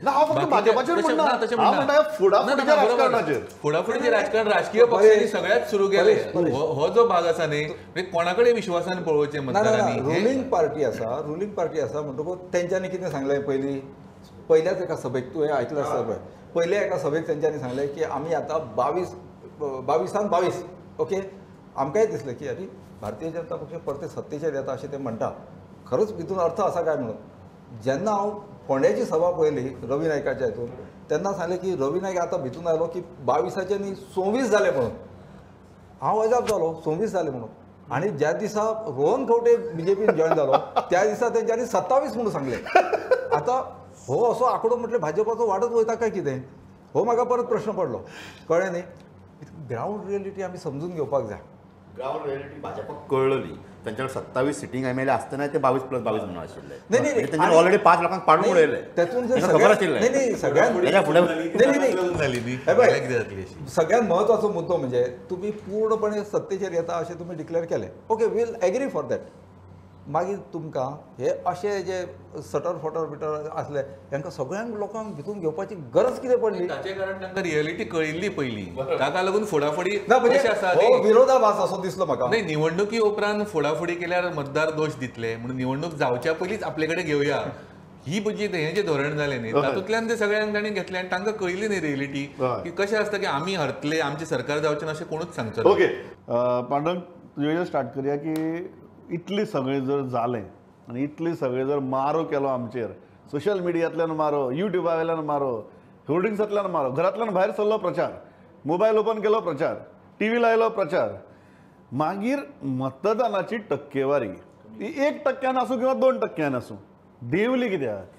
फुडाफुडीचें राजकारण राजकीय पक्षांनी सगळ्यात सुरू केले. हो जो भाग आसा न्ही कोणाकडे विश्वासान पळोवचें मतदारांनी. रुलींग पार्टी आसा म्हणटकूच तेंच्यांनी कितें सांगलें पयल्याच एका सभेक तुवें आयकलां आसता पळय पयल्या एका सभेक तेंच्यांनी सांगलें की आमी आतां 22 ओके आमकांय दिसलें की अरे भारतीय जनता पक्ष परते सत्तेचेर येता अशें ते म्हणटा खरोच भितून अर्थ आसा काय म्हणून. जेन्ना हांव फोंड्याची सभा पळयली रवी नायकाच्या हितून तेन्ना सांगलें की रवी नायक आतां भितून आयलो की 22चे न्ही 26 जाले म्हणून हांव अजाप जालो 26 जाले म्हणून आनी ज्या दिसा रोहन खंवटे BJPन जॉयन जालो त्या दिसा तेंच्यांनी 27 म्हणून सांगले आतां हो असो आंकडो म्हटल्यार भाजपाचो वाडत वयता काय कितें हो म्हाका परत प्रश्न पडलो कळ्ळें न्ही ग्रावंड रियलिटी आमी समजून घेवपाक जाय ग्राउंड रियलिटी भाजपाक कळली त्यांच्याकडे 27 सिटींग MLA असताना ते 22+22 म्हणून आशिल्ले नाही, नाही. त्यांच्याकडे ऑलरेडी 5 लोकांक पाडून उडयले तेतून जर त्यांना खबर आशिल्लें. नाही सगळ्यात त्याच्या फुडें झाली न्ही हे पळय, कितें जातली अशी सगळ्यात महत्वाचो मुद्दो म्हणजे तुम्ही पूर्णपणे सत्तेचेर येता अशें तुम्ही डिक्लेअर केलें okay we'll agree for that मागीर तुमकां हे अशे जे सटर फटर बिटर आसले हांकां सगळ्यांक लोकांक भितून घेवपाची गरज कितें पडली ताचे कारण तांकां रियलिटी कळिल्ली पयलीं ताका लागून फोडाफोडी ना म्हणजे कशें आसा हो विरोधाभास असो दिसलो म्हाका नाही निवडणुकी उपरांत फोडाफोडी केल्यार मतदार दोष दितले म्हणून निवडणूक जावच्या पयलींच आपले कडेन घेवया ही म्हणजे हें जें धोरण जालें न्ही तातूंतल्यान ते सगळ्यांक तांणी घेतलें आनी तांकां कळिल्ली न्ही रियलिटी की कशें आसता की आमी हरतले आमचें सरकार जावचें ना अशें कोणूच सांगचो ओके पांडुरंग तुजे स्टार्ट करया की इतली सगळें जर जालें आनी इतली सगळें जर मारो केलो आमचेर सोशल मिडियांतल्यान मारो युट्यूबा वयल्यान मारो होर्डिंग्सांतल्यान मारो घरांतल्यान भायर सरलो प्रचार मोबायल ओपन केलो प्रचार TV लायलो प्रचार मागीर मतदानाची टक्केवारी ही 1% आसूं किंवा 2% आसूं देंवली कित्याक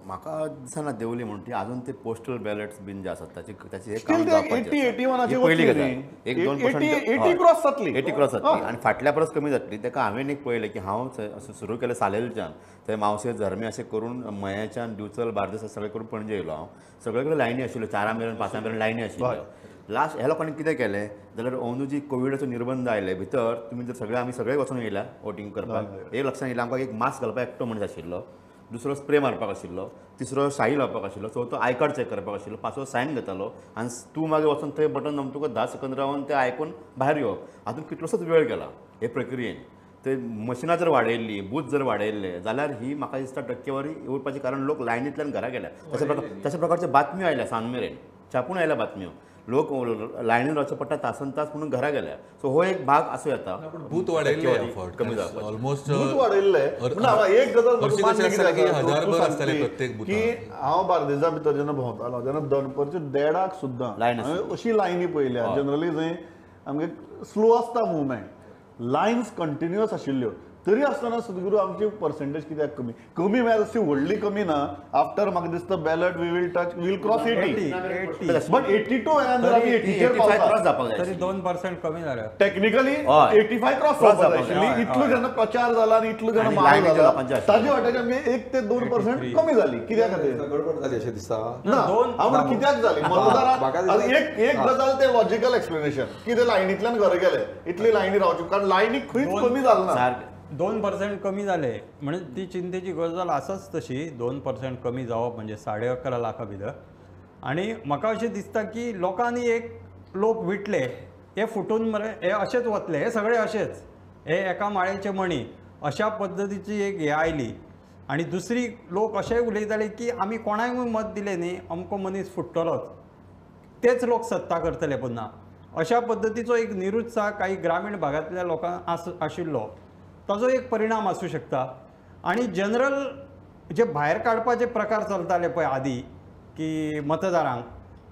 म्हाका दिसना देवली म्हणून ती अजून ते पोस्टल बॅलेट्स बीन जे आसात त्याचे हे Still ते 80-81 ची पहिली वचली गजाल न्ही. 1-2% 80 क्रॉस जातली 80 क्रॉस जातली आणि फाटल्या परस कमी जातली ताका हांवें एक पळयलें की हांव असं सुरू केलें सालेलच्यान थंय मावशे झरमे अशें करून मयाच्यान दिवचल बार्देस सगळें करून पणजे येयलो हांव सगळे कडेन लायनी आशिल्ल्यो 4 मेरेन 5 मेरेन लायनी आशिल्ल्यो लास्ट ह्या लोकांनी कितें केलें जाल्यार अंदू जी कोविडाचो निर्बंध आयले भितर तुमी जर आमी सगळे वचून येयल्या वोटींग करपाक एक लक्षांत येयलें आमकां एक मास्क घालपाक एकटो मनीस आशिल्लो दुसरो स्प्रे मारपाक आशिल्लो तिसरो शाई लावपाक आशिल्लो चवथो आय कार्ड चॅक करपाक आशिल्लो पांचवो सायन घेतालो आनी तूं मागीर वचून थंय बटन दामून तुका 10 सेकंद रावन तें आयकून भायर येवप हातूंत कितलोसोच वेळ गेला हे प्रक्रियेन ते मशिनां जर वाडयल्लीं बूथ जर वाडयल्ले जाल्यार ही म्हाका दिसता टक्केवारी येवपाची कारण लोक लायनींतल्यान घरा गेल्या तशा प्रकारच्यो बातम्यो आयल्या सांज मेरेन छापून आयल्या बातम्यो लोक लायनीन रावचे पडटा तासन तास म्हणून घरा गेल्या सो हो एक भाग असो येता बूथ वाडयल्ले कमी जावपाची ऑलमोस्ट दूध वाडयल्ले एक गजाल हरशीं म्हाका कशें आसता की मान्य कितें 1000 तूं भर सांगली आसताले प्रत्येक की हांव बार्देजा भितर जेन्ना भोंवतालो तेन्ना दनपारच्या 1:30क सुद्दां लायन हांवें अशी लायनी पळयल्या जनरली जंय आमगे स्लो आसता मुवमेंट लायन्स कंटिन्युअस आशिल्ल्यो तरी आसतना सद्गुरू आमची पर्सेंटेज कित्याक कमी कमी म्हळ्यार अशी व्हडली कमी ना आफ्टर म्हाका दिसता बॅलट वील क्रॉस 80 बट 82 जर आमी 80 क्रॉस जावपाक जाय तरी 2% कमी झाल्या टेक्निकली हय. 85 क्रॉस क्रॉस जावपाक जावपाक जाय इतलो जेन्ना प्रचार जाला आनी इतलो जेन्ना आनी मारो लायनीच्या जाला लोकांचे आशिल्ले. ताजे वाट्याक आमगे 1 ते 2% कमी जाली कित्याक खातीर गडबड जाली अशें दिसता ना हांव म्हणटा कित्याक जाली मतदारां म्हाका आनी एक गजाल ते लॉजिकल एक्सप्लेनेशन की ते लायनींतल्यान घरा गेले इतली लायनी रावच्यो कारण लायनी खंयच कमी जाल ना 2% कमी झाले म्हणजे ती चिंतेची गजाल आसाच तशी 2% कमी जावप म्हणजे 11.5 लाखा भितर आणि म्हाका अशें दिसता की लोकांनी एक लोक विटले हे फुटून मरे हे अशेंच वतले हे सगळे अशेच हे एका माळेचे मणी अशा पद्दतीची एक हे आयली आणि दुसरी लोक अशेंय उलयताले की आमी कोणाय मत दिलें न्ही अमको मनीस फुट्टलोच तेच लोक सत्ता करतले पुन्हा अशा पद्दतीचो एक निरुत्साह काही ग्रामीण भागातल्या लोकांक आशिल्लो ताजो एक परिणाम आसूं शकता आणि जनरल जे भायर काडपाचे प्रकार चलताले पळय आदी की मतदारांक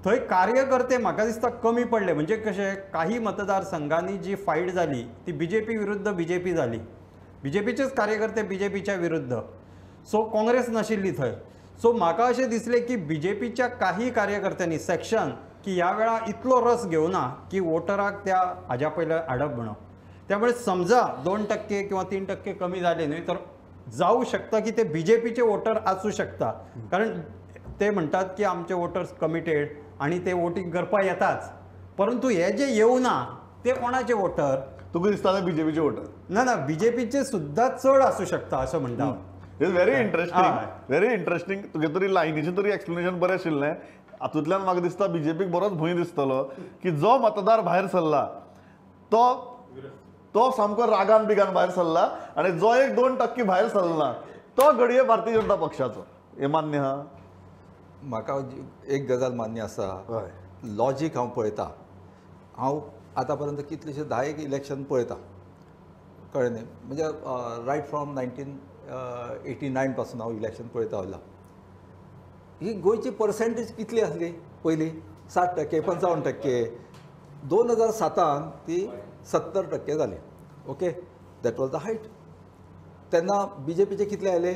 थंय कार्यकर्ते म्हाका दिसता कमी पडले म्हणजे कशें काही मतदारसंघांनी जी फायट जाली ती BJP विरुद्ध BJP जाली BJPचेच कार्यकर्ते BJPच्या विरुद्ध सो काँग्रेस नाशिल्ली थंय सो म्हाका अशें दिसलें की BJPच्या काही कार्यकर्त्यांनी सेक्शन की ह्या वेळा इतलो रस घेवना की वोटराक त्या हाज्या पयले हाडप म्हणून त्यामुळे समजा 2% किंवा 3% कमी झाले नाही तर जाऊ शकता की ते BJPचे वोटर असू शकता कारण ते म्हणतात की आमचे वोटर्स कमिटेड आणि ते वोटिंग करपा येताच परंतु हे जे येऊ ना ते कोणाचे वोटर तुका दिसता BJPचे वोटर ना BJPचे सुद्धा चड असू शकता असं म्हणटा इज व्हेरी इंटरेस्टिंग तुगे तरी लायनीचें तरी एक्सप्लेनेशन बरें आशिल्लें हातूंतल्यान म्हाका दिसता BJPक बरोच भंय दिसतलो की जो मतदार भायर सरला तो सामको रागान बिगान भायर सरला आणि जो 1-2% भायर सरला तो घडये भारतीय जनता पक्षाचो हे मान्य आहा म्हाका एक गजाल मान्य आसा हय लॉजीक हांव पळयता हांव आतां पर्यंत कितलेशे 10 इलेक्शन पळयता कळ्ळें न्ही म्हणजे रायट फ्रॉम 1989 पासून हांव इलेक्शन पळयता आयला ही गोंयची पर्सेंटेज कितली आसली पयलीं 60%, 55%. 2007 ती 70% जाली. Okay, that was the height. तेन्ना BJPचे कितले आयले?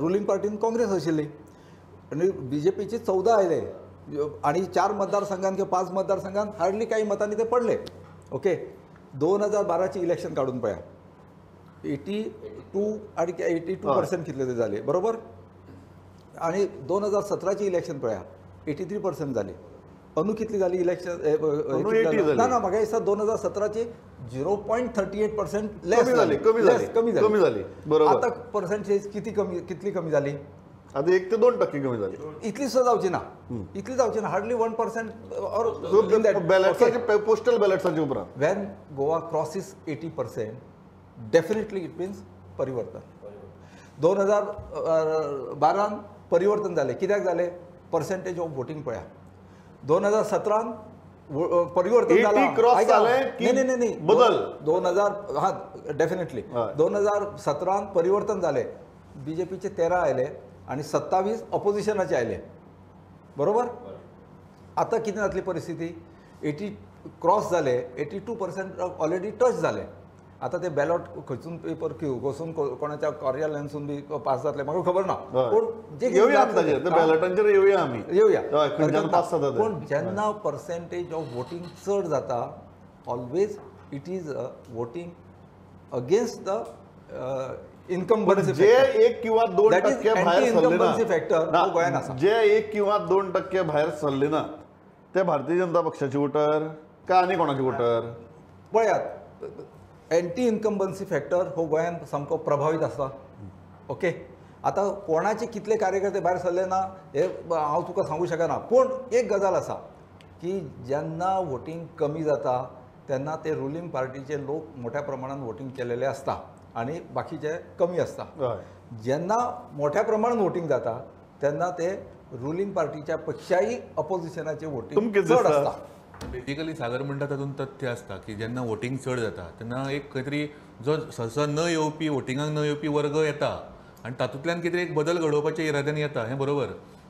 रुलींग पार्टीन काँग्रेस आशिल्ली आनी BJPचे 14 आयले आणि 4 मतदारसंघात किंवा 5 मतदारसंघात हार्डली काही मतांनी ते पडले. ओके, 2012ची इलेक्शन काढून पळया, 82 आणि 82% कितले ते झाले बरोबर. आणि 2017ची इलेक्शन पळया, 83% झाली. अनु कितली झाली इलेक्शन? ना ना, म्हाका दिसता 2017ची 0.38% कमी झाली. आता पर्सेंटेज कितली कमी झाली? आता 1 ते 2% कमी झाली. इतली सुद्धा जावची ना, हार्डली 1% पोस्टल बॅलेट्साच्या उपरांत. When Goa crosses 80%, definitely it means परिवर्तन. 2012 परिवर्तन जालें. कित्याक जालें? पर्सेंटेज ऑफ वोटींग पळया. 2017 परिवर्तन जालें. नाही बदल 2000 हां डेफिनेटली 2017 परिवर्तन जालें. BJPचे 13 आयले आणि 27 ऑपोजिशनाचे आयले बरोबर. आता कितें जातली परिस्थिती? 80 क्रॉस जाले, 82% ऑलरेडी टच जाले. आता ते बॅलॉट खंयसून पेपर वचून कोणाच्या कार्यालयांसून बी पास जातले म्हाका खबर ना. पूण येवया. पूण जेन्ना पर्सेंटेज ऑफ वोटींग चड जाता, always it is voting against the incumbency जे 1 किंवा 2% भायर सरले ना, फॅक्टर गोंयांत आसा. जे 1 किंवा 2% भायर सरले ना ते भारतीय जनता पक्षाचे वोटर काय आनी कोणाचे वोटर? पळयात, एंटी इन्कम्बन्सी फॅक्टर हो गोंयांत सामको प्रभावीत आसा. ओके, आता कोणाचे कितले कार्यकर्ते भायर सरले ना हे हांव तुका सांगू शकना. पूण एक गजाल आसा की जेन्ना वोटींग कमी जाता तेन्ना ते रुलींग पार्टीचे लोक मोठ्या प्रमाणात वोटींग केलेले आसता आणि बाकीचे कमी आसता. जेन्ना मोठ्या प्रमाणात वोटींग जाता तेन्ना ते रुलींग पार्टीच्या पेक्षाही ऑपोजिशनाचे वोटींग चड आसता. बेसिकली सागर म्हणटा तातूंत तथ्य आसता की जेन्ना वोटींग चड जाता तेन्ना एक खंय तरी जो सहसा न येवपी वोटिंगाक न येवपी वर्ग येता आनी तातूंतल्यान कितें एक बदल घडोवपाच्या इराद्यान येता, हें बरोबर.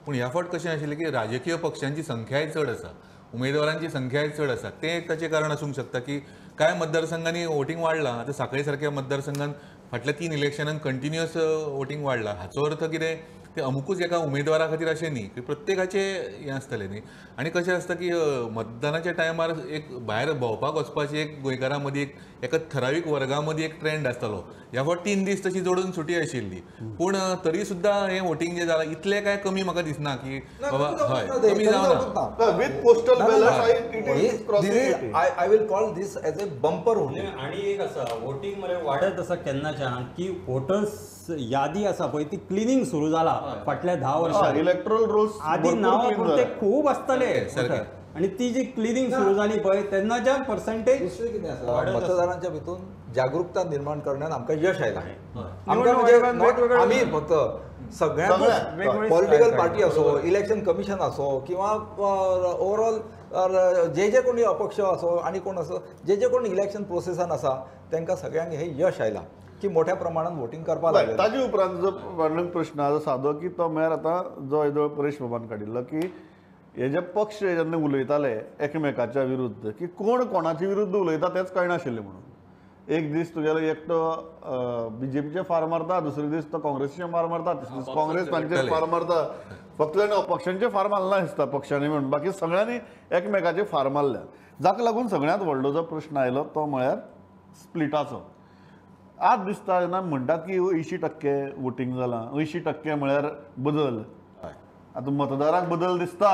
पूण ह्या फावट कशें आशिल्लें की राजकीय पक्षांची संख्याय चड आसा, उमेदवारांची संख्याय चड आसा. तें एक ताचें कारण आसूंक शकता की कांय मतदारसंघांनी वोटींग वाडलां. आतां सांखळे सारक्या मतदारसंघात फाटल्या 3 इलेक्शनांत कंटिन्युअस वोटींग वाडलां. हाचो अर्थ कितें? ते अमुकूच एका उमेदवारा खातीर अशें न्ही, की प्रत्येकाचें हें आसतलें न्ही. आनी कशें आसता की मतदानाच्या टायमार एक भायर भोंवपाक वचपाची एक गोंयकारां मदीं एका ठरावीक वर्गां मदीं एक ट्रेंड आसतालो. ह्या फावट 3 दीस तशी जोडून सुटी आशिल्ली. पूण तरी सुद्दां हें वोटींग जें जालां इतलें काय कमी म्हाका दिसना की बाबा हय कमी जावना. With postal ballot I will call this as a bumper voting. आणि एक आसा वोटींग मरे वाडत आसा केन्नाच्यान की वोटर्स यादी आसा पळय ती क्लिनिंग सुरू जाला फाटल्या 10 वर्षांनी. इलेक्ट्रल रोल्स आदी नांव ते खूब आसतले आणि ती जी क्लिनिंग सुरू जाली पळय तेन्नाच्यान पर्सेंटेज. दुसरें कितें आसा, मतदारांच्या भितून जागरूकता निर्माण करण्यात आमकां यश आयलां. आमकां म्हणजे आमी फक्त सगळ्यांक पॉलिटिकल पार्टी असो, इलेक्शन कमिशन असो किंवा ओवरऑल जे कोणी अपक्ष असो आणि कोण असो जे कोण इलेक्शन प्रोसेसान आसा तांकां सगळ्यांक हे यश आयलां की मोठ्या प्रमाणात वोटींग करपाक लागले. ताजे उपरांत जो प्रश्न आसा सादो की तो म्हळ्यार आतां जो येदो परेश बाबान काडिल्लो की हे जे पक्ष जेन्ना उलयताले एकामेकाच्या विरुद्ध की कोण कोणाच्या विरुद्ध उलयता तेच कळनाशिल्लें म्हणून. एक दीस तुगेलो एकटो BJPचे फार मारता, दुसरे दीस तो काँग्रेसीचे फार मारता, तिसरे दीस काँग्रेस तांचे फार मारता. फक्त पक्षांचे फार मारना दिसता पक्षांनी म्हणून, बाकी सगळ्यांनी एकमेकाचे फार मारल्या. जाका लागून सगळ्यांत व्हडलो जो प्रश्न आयलो तो म्हळ्यार स्प्लिटाचो. आज दिसता जेन्ना म्हणटात की 80% वोटींग जालां, 80% म्हळ्यार बदल. आतां मतदाराक बदल दिसता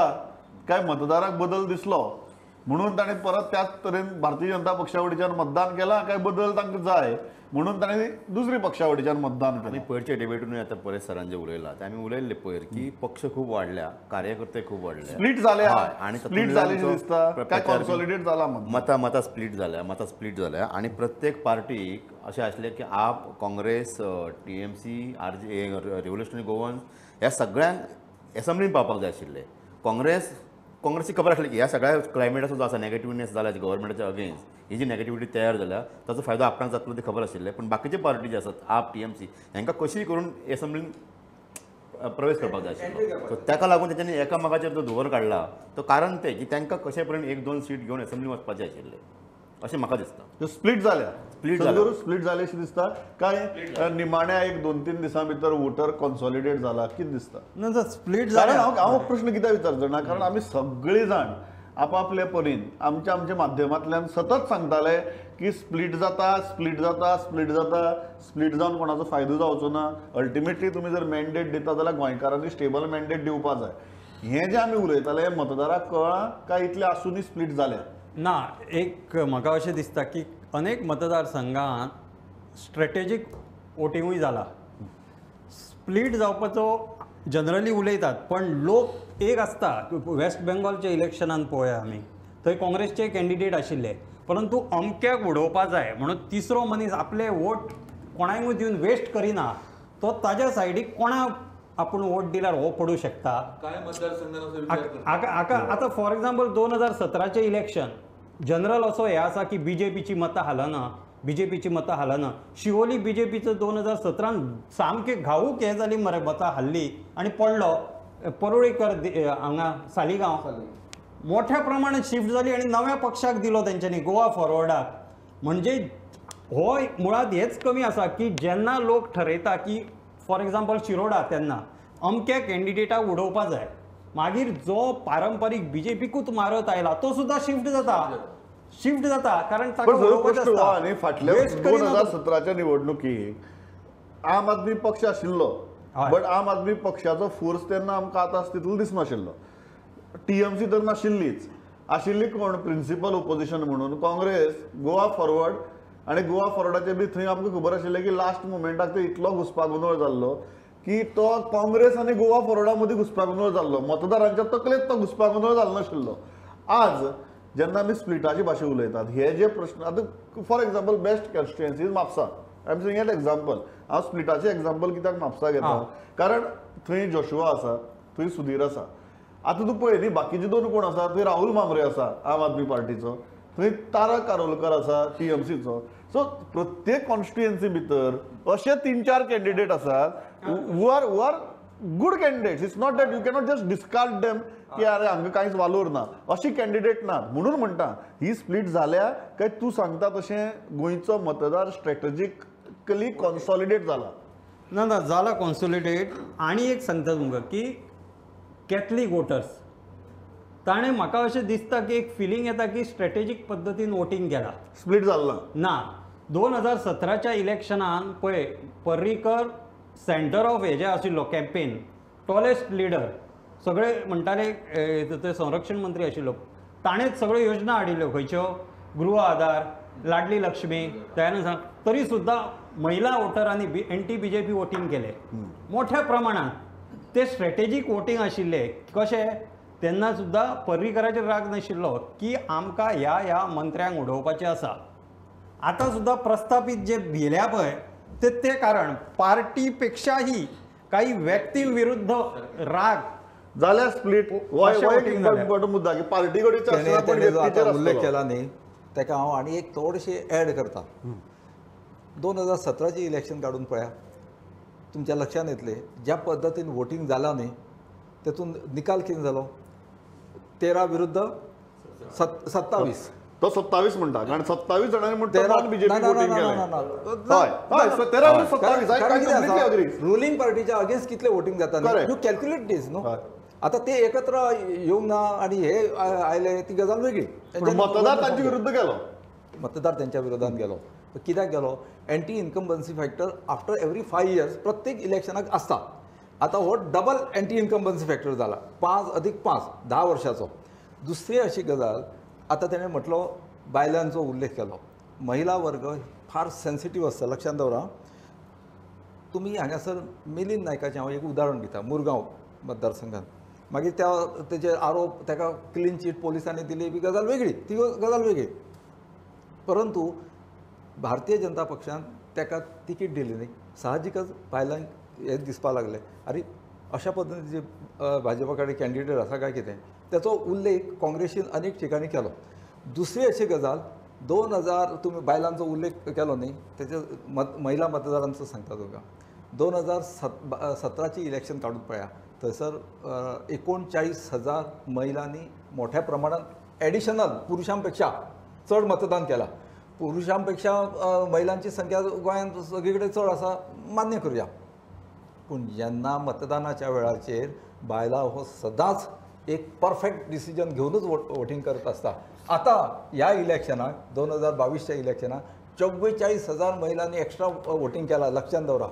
काय मतदाराक बदल दिसलो म्हणून ताणें परत त्याच तरेन भारतीय जनता पक्षा वटेच्यान मतदान केलां काय बदल तांकां जाय म्हणून ताणें दुसरी पक्षा वटेच्यान मतदान केलें. आनी पयरचे डिबेटूनय आतां परेश सरान जे उलयलां ते आमी उलयल्ले पयर की पक्ष खूब वाडल्या, कार्यकर्ते खूब वाडले, स्प्लिट जाले. आनी स्प्लिट जालेशें दिसता काय कॉन्सॉलिडेट जाला मतां स्प्लिट जाल्या आनी प्रत्येक पार्टीक अशें आसलें की आप, काँग्रेस, TMC, रिव्होल्युशनरी गोवन्स ह्या सगळ्यांक एसंब्लीन पावपाक जाय आशिल्ले. काँग्रेसीक खबर आसली की ह्या सगळ्या क्लायमेटाचो जो आसा नेगेटिव्हनेस जाला गव्हर्मेंटाच्या अगेन्स्ट ही जी नेगेटिव्हिटी तयार जाल्या ताचो फायदो आपणाक जातलो ती खबर आशिल्लें. पूण बाकीचे पार्टी जे आसात आप, TMC हांकां कशीय करून एसंब्लीन प्रवेश करपाक जाय आशिल्लो. सो ताका लागून तेच्यांनी एकामेकाचेर जो धुंवर काडला तो कारण तें की तांकां कशे पर्यंत 1-2 सीट घेवन एसेंब्लीन वचपाचें आशिल्लें अशें म्हाका दिसता. स्प्लिट जाल्या Split जाल्या. स्प्लिट जाले अशें दिसता काय निमाण्या 1-2-3 दिसां भितर वोटर कॉन्सॉलिडेट जाला कितें दिसता? नंतर स्प्लिट कारण जाल्या हांव प्रश्न कित्याक विचारचो ना कारण आमी सगळीं जाण आपापल्या परीन आमच्या माध्यमांतल्यान सतत सांगताले की स्प्लिट जाता स्प्लिट जावन कोणाचो फायदो जावचो ना. अल्टिमेटली तुमी जर मॅन्डेट दिता जाल्यार गोंयकारांनी स्टेबल मॅन्डेट दिवपा जाय. हें जें आमी उलयताले मतदाराक कळ्ळां काय इतलें आसुनूय स्प्लिट जाल्या? ना एक म्हाका अशें दिसता की अनेक मतदारसंघांत स्ट्रॅटेजीक वोटिंगूय जाला. स्प्लिट जावपाचो जनरली उलयतात पण लोक एक आसता वेस्ट बेंगॉलच्या इलेक्शनान पळोवया आमी थंय काँग्रेसचे कॅन्डिडेट आशिल्ले परंतु अमक्याक उडोवपा जाय म्हणून तिसरो मनीस आपले वोट कोणाकूय दिवन वेस्ट करिना तो ताज्या सायडीक कोणाक आपूण वोट दिल्यार हो पडूं शकता. काय मतदारसंघान असो विचार करता? आतां फॉर एक्झाम्पल 2017चें इलेक्शन जनरल असो हे आसा की बीजेपीची मतां हालना. शिवोली बीजेपीचं 2017 सामके घाऊक हे जाली मरे मतां हाल्ली आणि पडलो. परुळेकर हांगा सालिगांव मोठ्या प्रमाणात शिफ्ट जाली आणि नव्या पक्षाक दिलो तेंच्यांनी गोवा फॉरवर्डाक. म्हणजे हो मुळात हेच कमी आसा की जेन्ना लोक ठरयता की फॉर एक्झाम्पल शिरोडा तेन्ना अमक्या कॅन्डिडेटाक उडोवपा जाय मागीर जो पारंपारीक बीजेपीकूच मारत आयला तो सुद्धा शिफ्ट जाता कारण ताका पण उडोवपाचें प्रश्न हो आसता. आनी फाटल्या Waste करिना तो. 2017च्या निवडणुकीक आम आदमी पक्ष आशिल्लो हय. बट आम आदमी पक्षाचो फोर्स तेन्ना आमकां आतां आसा तितलो दिसनाशिल्लो. टीएमसी तर नाशिल्लीच आशिल्ली कोण प्रिन्सिपल ओपोजिशन म्हणून काँग्रेस गोवा फॉरवर्ड आणि गोवा फॉरवर्डाचे बी थंय आमकां खबर आशिल्लें की लास्ट मुमेंटाक तो इतलो घुसपागोंदळ जाल्लो की तो काँग्रेस आणि गोवा फॉरवर्डा मदीं घुसपागोंदळ जाल्लो. मतदारांच्या तकलेत तो घुसपागोंदळ जाल्लो नाशिल्लो. आज जेन्ना आमी स्प्लिटाची भाशा उलयतात हे जे प्रश्न आतां for example best constituency is Mapusa. I am saying an example. हांव स्प्लिटाचें एक्झाम्पल कित्याक म्हापसा घेता कारण थंय जोशुआ आसा थंय सुधीर आसा. आतां तूं पळय न्ही बाकीचे 2 कोण आसा थंय राहुल मांद्रे आसा आम आदमी पार्टीचो थंय तारक कारोलकर आसा टीएमसीचो. सो प्रत्येक कॉन्स्टिट्युएन्सी भितर अशे 3-4 कॅन्डिडेट आसात who are good candidates. It's not that you cannot just discard them की अरे हांगा कांयच वालोर ना अशी कॅन्डिडेट नात. म्हणून म्हणटा ही स्प्लिट जाल्या काय तूं सांगता तशें गोंयचो मतदार स्ट्रॅटेजिकली कॉन्सॉलिडेट जाला? ना जाला कॉन्सोलिडेट. आणि एक सांगता तुमकां की कॅथलीक वोटर्स ताणें म्हाका अशें दिसता की एक फिलींग येता की स्ट्रॅटेजीक पद्दतीन वोटींग केलां. स्प्लिट जाल्ला ना 2017च्या इलेक्शनान पळय पर्रीकर सेंटर ऑफ हेजे आशिल्लो कॅम्पेन टॉलेस्ट लिडर सगळे म्हणटाले ते संरक्षण मंत्री आशिल्लो ताणेंच सगळ्यो योजना हाडिल्ल्यो खंयच्यो गृह आधार लाडली लक्ष्मी त्यानुसार तरी सुद्दां महिला वोटरांनी एंटी बीजेपी वोटींग केलें मोठ्या प्रमाणात. ते स्ट्रॅटेजीक वोटींग आशिल्लें कशें तेन्ना सुद्दां पर्रीकराचेर राग नाशिल्लो की आमकां ह्या मंत्र्यांक उडोवपाचें आसा. आतां सुद्दां प्रस्थापीत जे भिल्या पळय ते कारण पार्टी पेक्षाही काही व्यक्ती विरुद्ध राग जाल्यार स्प्लिट इम्पॉर्टंट मुद्दा की पार्टी कडेन त्याने जो आता उल्लेख केला न्ही ताका हांव आनी एक थोडेशें ऍड करता. 2017चे इलेक्शन काडून पळया तुमच्या लक्षांत येतलें ज्या पद्दतीन वोटींग जालां न्ही तेतून निकाल कितें जालो 13 विरुद्ध 27. तो 27 म्हणटा कारण 27 जाणांनी म्हणटा नॉन बीजेपी ना, वोटिंग ना, केलें. ना, ना, ना. हय हय 13 विरुद्ध 27 आय कंप्लीटली अग्री. रुलींग पार्टीच्या अगेन्स्ट कितले वोटींग जाता Correct. यू कॅल्क्युलेट दीस न्हू. हय. आता ते एकत्र येवंक ना आणि हे आयले ती गजाल वेगळी. पण मतदार तांचे विरुद्ध गेलो. मतदार त्यांच्या विरोधात गेलो. कित्याक गेलो anti incumbency factor after every 5 years प्रत्येक इलेक्शनाक आसता. आता हो डबल एंटी इन्कम्बन्सी फॅक्टर जाला 5 + 5 10 वर्षाचो. दुसरी अशी गजाल आता तेणें म्हटलो बायलांचो उल्लेख केलो. महिला वर्ग फार सेन्सिटीव आसता लक्षांत दवरा. तुमी हांगासर मिलिंद नायकाचें हांव एक उदाहरण दिता मुरगांव मतदारसंघात. मागीर तेजे आरोप ताका क्लीन चीट पोलिसांनी दिली ही गजाल वेगळी ती गजाल वेगळी. परंतु भारतीय जनता पक्षान ताका तिकीट दिली न्ही साहजिकच बायलांक हे दिसपाक लागलें अरे अशा पद्दतीचे भाजपा कडेन कॅन्डिडेट आसा काय कितें त्याचो उल्लेख काँग्रेसीन अनेक ठिकाणी केलो. दुसरी अशी गजाल 2000 तुम्ही बायलांचो उल्लेख केलो न्ही त्याचे महिला मतदारांचो सांगता तुका 2017ची इलेक्शन काढून पळया थंयसर 39,000 महिलांनी मोठ्या प्रमाणात ॲडिशनल पुरुषांपेक्षा चड मतदान केला. पुरुषांपेक्षा महिलांची संख्या गोंयांत सगळीकडे चड आसा मान्य करूया. पूण जेन्ना मतदानाच्या वेळाचेर बायलां हो सदांच एक परफेक्ट डिसिजन घेवनूच वोटींग करत आसता. आतां ह्या इलेक्शनाक 2022च्या इलेक्शनाक 44,000 महिलांनी एक्स्ट्रा वोटींग केला. लक्षांत दवरा.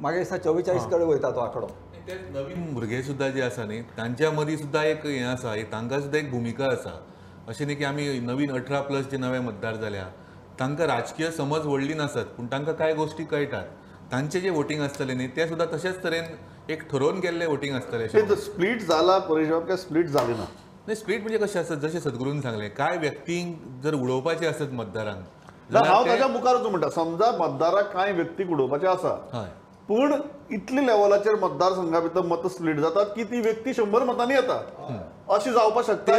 मागीर दिसा 44 कडेन वयता तो आंकडो. ते नवीन भुरगे सुद्दां जे आसा न्ही तांच्या मदीं सुद्दां एक हें आसा, तांकां सुद्दां एक भुमिका आसा. अशें न्ही की आमी नवीन 18+ जे नवे मतदार जाल्या तांकां राजकीय समज व्हडली नासत पूण तांकां कांय गोश्टी कळटात. तांचे जे वोटींग आसतलें न्ही तें सुद्दां तशेंच तरेन एक ठरोवन गेल्लें वोटींग आसतलें. स्प्लिट जाला परिषद काय स्प्लिट जाली ना. नाही, स्प्लिट म्हणजे कशें आसत, जशें सद्गुरून सांगलें, कांय व्यक्तींक जर उडोवपाचे आसत मतदारांक हांव ताच्या मुखारच म्हणटा, समजा मतदाराक कांय व्यक्तीक उडोवपाचे आसा हय पूण इतल्या लेवलाचेर मतदारसंघा भितर मत स्प्लिट जातात की ती व्यक्ती 100 मतांनी येता. अशी जावपाक शकता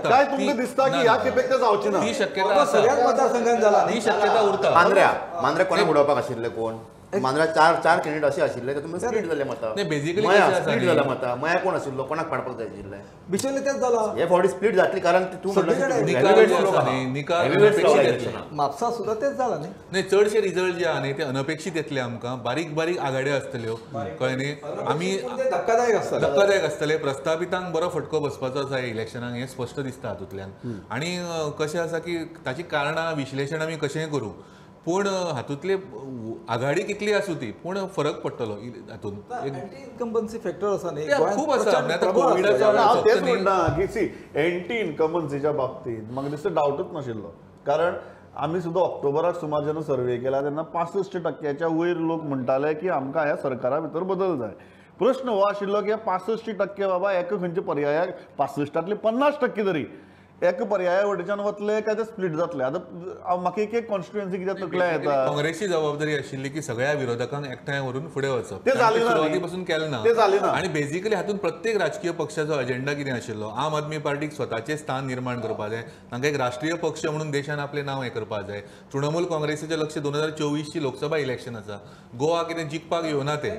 काय तुमकां दिसता की ह्या खेपेक ते जावची ना? ती शक्यता सगळ्याच मतदारसंघात जाला. ती शक्यता उरता. मांद्र्या कोणाक उडोवपाक आशिल्ले कोण? मांद्र्या चार कॅन्डिडेट असे आशिल्ले ते तुमी स्प्लिट जाले मतां. नाही, बेसिकली स्प्लिट जाल्या मतां. मया कोण आशिल्लो, कोणाक पाडपाक जाय आशिल्ले? बिचोले तेच जाला. हे फावटी स्प्लिट जातली कारण तूं निकाल अनपेक्षीत येतले. म्हापसा सुद्धा तेच जाला न्ही. नाही, चडशे रिजल्ट जे आहा न्ही ते अनपेक्षीत येतले. आमकां बारीक बारीक आघाड्यो आसतल्यो, कळ्ळें न्ही. आमी धक्कादायक आसता. धक्कादायक आसतले. प्रस्थापितांक बरो फटको बसपाचो आसा इलेक्शनाक, हें स्पश्ट दिसता हातूंतल्यान. आनी कशें आसा की ताची कारणां विश्लेशण आमी कशेंय करूं पूण हातूंतले आघाडी कितली आसूं ती पूण फरक पडटलो हातूंत. एंटी इन्कम्बन्सी फॅक्टर आसा न्ही खूब आसा. आतां कोविडाचो हांव तेच म्हणटा की सी एंटी इन्कम्बन्सीच्या बाबतींत म्हाका दिसता डावटूच नाशिल्लो. कारण आमी सुद्दां ऑक्टोबराक सुमार जेन्ना सर्वे केला तेन्ना 65% वयर लोक म्हणटाले की आमकां ह्या सरकारा भितर बदल जाय. प्रश्न हो आशिल्लो की 65% बाबा एका खंयच्या पर्यायाक 65टांतले 50% तरी एक पर्याया वटेच्यान वतले काय ते स्प्लिट जातले. आतां म्हाका एक कॉन्स्टिट्युएन्सी कित्याक तकल्या येता. काँग्रेसची जबाबदारी आशिल्ली की सगळ्या विरोधकांक एकठांय व्हरून फुडें वचप. ते जालें ना. सुरवाती पासून केलें ना. ते जालें ना. आनी बेसिकली हातूंत प्रत्येक राजकीय पक्षाचो अजेंडा कितें आशिल्लो. आम आदमी पार्टीक स्वताचें स्थान निर्माण करपाक जाय. तांकां एक राष्ट्रीय पक्ष म्हणून देशान आपलें नांव हें करपाक जाय. तृणमूल काँग्रेसीचें लक्ष 2024ची लोकसभा इलेक्शन आसा. गोवा कितें जिखपाक येवना ते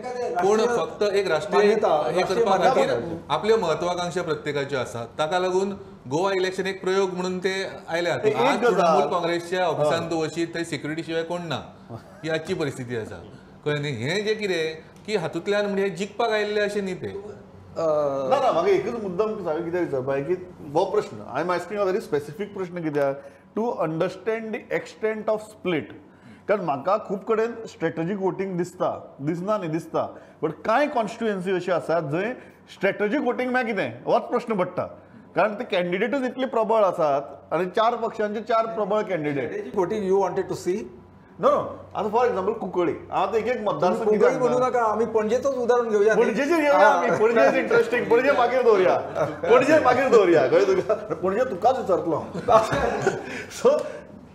पूण फक्त एक राष्ट्रीय हें करपा खातीर आपल्यो म्हत्वाकांक्षा प्रत्येकाच्यो आसा. ताका लागून गोवा इलेक्शन एक प्रयोग म्हणून ते आयले हातूंत. आज तृणमूल काँग्रेसच्या ऑफिसान तूं वशीत थंय सिक्युरिटी शिवाय कोण ना, ही आजची परिस्थिती आसा. कळ्ळें न्ही. हें जें कितें की हातूंतल्यान म्हणजे जिखपाक आयिल्ले अशें न्ही ते. ना ना म्हाका एकच मुद्दम सांग कित्याक विचारपाक की हो प्रश्न I am asking a very specific प्रश्न कित्याक to understand the extent of split. कारण म्हाका खूब कडेन स्ट्रॅटेजीक वोटींग दिसना न्ही दिसता बट कांय कॉन्स्टिट्युएन्सी अशी आसात जंय स्ट्रॅटेजीक वोटींग म्हळ्यार कितें होच प्रश्न पडटा. कारण ते कॅन्डिडेटूच इतले प्रबळ आसात आनी 4 पक्षांचे 4 प्रबळ candidate. Voting you wanted to see. No आतां फॉर एक्झाम्पल कुंकळी हांव एक मतदारसंघ म्हणू नाका. आमी पणजेचोच उदाहरण घेवया. पणजेचेर येवया आमी. पणजे इंटरेस्टिंग. पणजे मागीर दवरया. कळ्ळें तुका. पणजे तुकाच विचारतलो. सो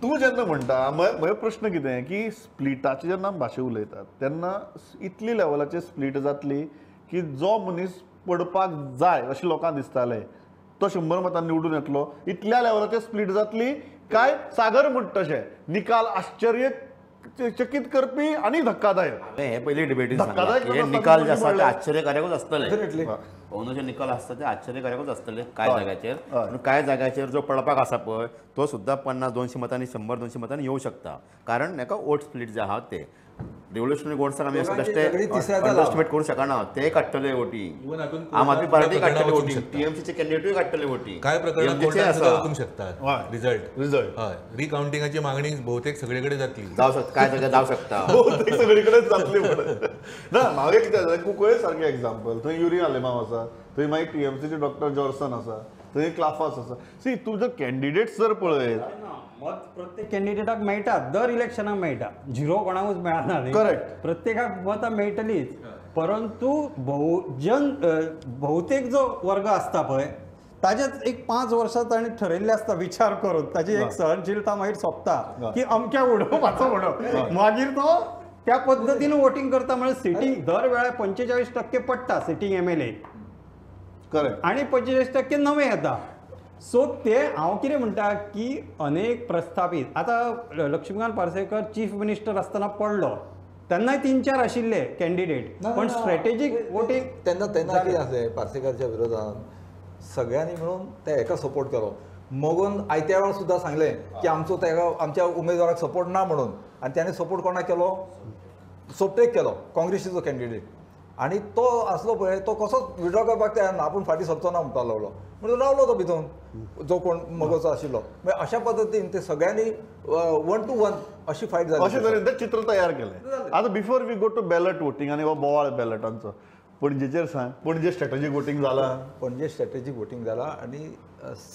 तूं जेन्ना म्हणटा म्हजो प्रश्न कितें की स्प्लिटाची जेन्ना भाशा उलयतात तेन्ना इतली लेवलाचेर स्प्लिट जातली की जो मनीस पडपाक जाय अशें लोकांक दिसतालें तो 100 मतांनी निवडून येतलो. इतल्या लेवलाचेर स्प्लिट जातली काय सागर म्हणटा तशें निकाल आश्चर्यचकित करपी आनी धक्कादायक. हे पयली डिबेटीन धक्कादायक हे निकाल जे आसा ते आश्चर्यकारकूच आसतले. डेफिनेटली. अंदू जे निकाल आसता ते आश्चर्यकारकूच आसतले कांय जाग्याचेर. पूण कांय जाग्याचेर जो पडपाक आसा पळय तो सुद्दां 50-200 मतांनी 100-200 मतांनी येवं शकता. कारण हेका वोट स्प्लिट जे आहा ते रिव्होल्युशनरी वोट्सांक आमी अंडरस्टिमेट करूं शकना. ते काडटले वोटी. आम आदमी पार्टी काडटले वोटी. टीएमसीचे कॅन्डिडेटूय काडटले वोटी. काय प्रकरणात कोर्टान सुद्दां वचूंक शकता. रिजल्ट हय रिकाउंटिंगाची मागणी बहुतेक सगळे कडेन जातली. जावं शकता. काय जाग्यार जावं शकता. सगळे कडेन जातली म्हणून ना. म्हाका कितें कुंकळे सारकें एक्झाम्पल. थंय युरी आलेमांव आसा. थंय मागीर टीएमसीचे डॉक्टर जॉर्सन आसा. थंय क्लाफास आसा. सी तूं जर कॅन्डिडेट्स जर पळयत मत प्रत्येक कॅन्डिडेटाक मेळटा. दर इलेक्शनाक मेळटा. झिरो कोणाकूच मेळना न्ही. करेक्ट. प्रत्येकाक मतां मेळटलीच. परंतु बहुतेक जो वर्ग आसता पळय ताजेच एक 5 वर्सां ताणें ठरयल्लें आसता विचार करून ताची एक सहनशीलता मागीर सोंपता की अमक्या उडोवपाचो म्हणून मागीर तो त्या पद्दतीन वोटींग करता. म्हणजे सिटींग दर वेळा 45% पडटा सिटींग MLA. करेक्ट. आणि 45% नवे येता. सो ते हांव कितें म्हणटा की अनेक प्रस्थापीत आतां लक्ष्मीकांत पार्सेकर चीफ मिनिस्टर आसतना पडलो तेन्नाय 3-4 आशिल्ले कॅन्डिडेट पण स्ट्रॅटेजीक वोटींग तेन्ना कितें आसलें पार्सेकरच्या विरोधान सगळ्यांनी मिळून ते हेका सपोर्ट केलो मगून आयत्या वेळार सुद्दां सांगलें की आमचो तेका आमच्या उमेदवाराक सपोर्ट ना म्हणून आनी त्याने सपोर्ट कोणाक केलो सोपटेक केलो काँग्रेसीचो कॅन्डिडेट आनी तो आसलो पळय तो कसोच विड्रॉ करपाक तयार ना आपूण फाटीं सरचो ना म्हणपाक लागलो म्हणून रावलो तो भितून जो कोण मगोचो आशिल्लो मागीर अशा पद्दतीन ते सगळ्यांनी 1 to 1 अशी फायट जाली अशें तरेन तें चित्र तयार केलें आतां before we go to ballot voting आनी हो बोवाळ बॅलटांचो पणजेचेर सांग पणजे स्ट्रॅटेजीक वोटींग जालां पणजे स्ट्रॅटेजीक वोटींग जालां आनी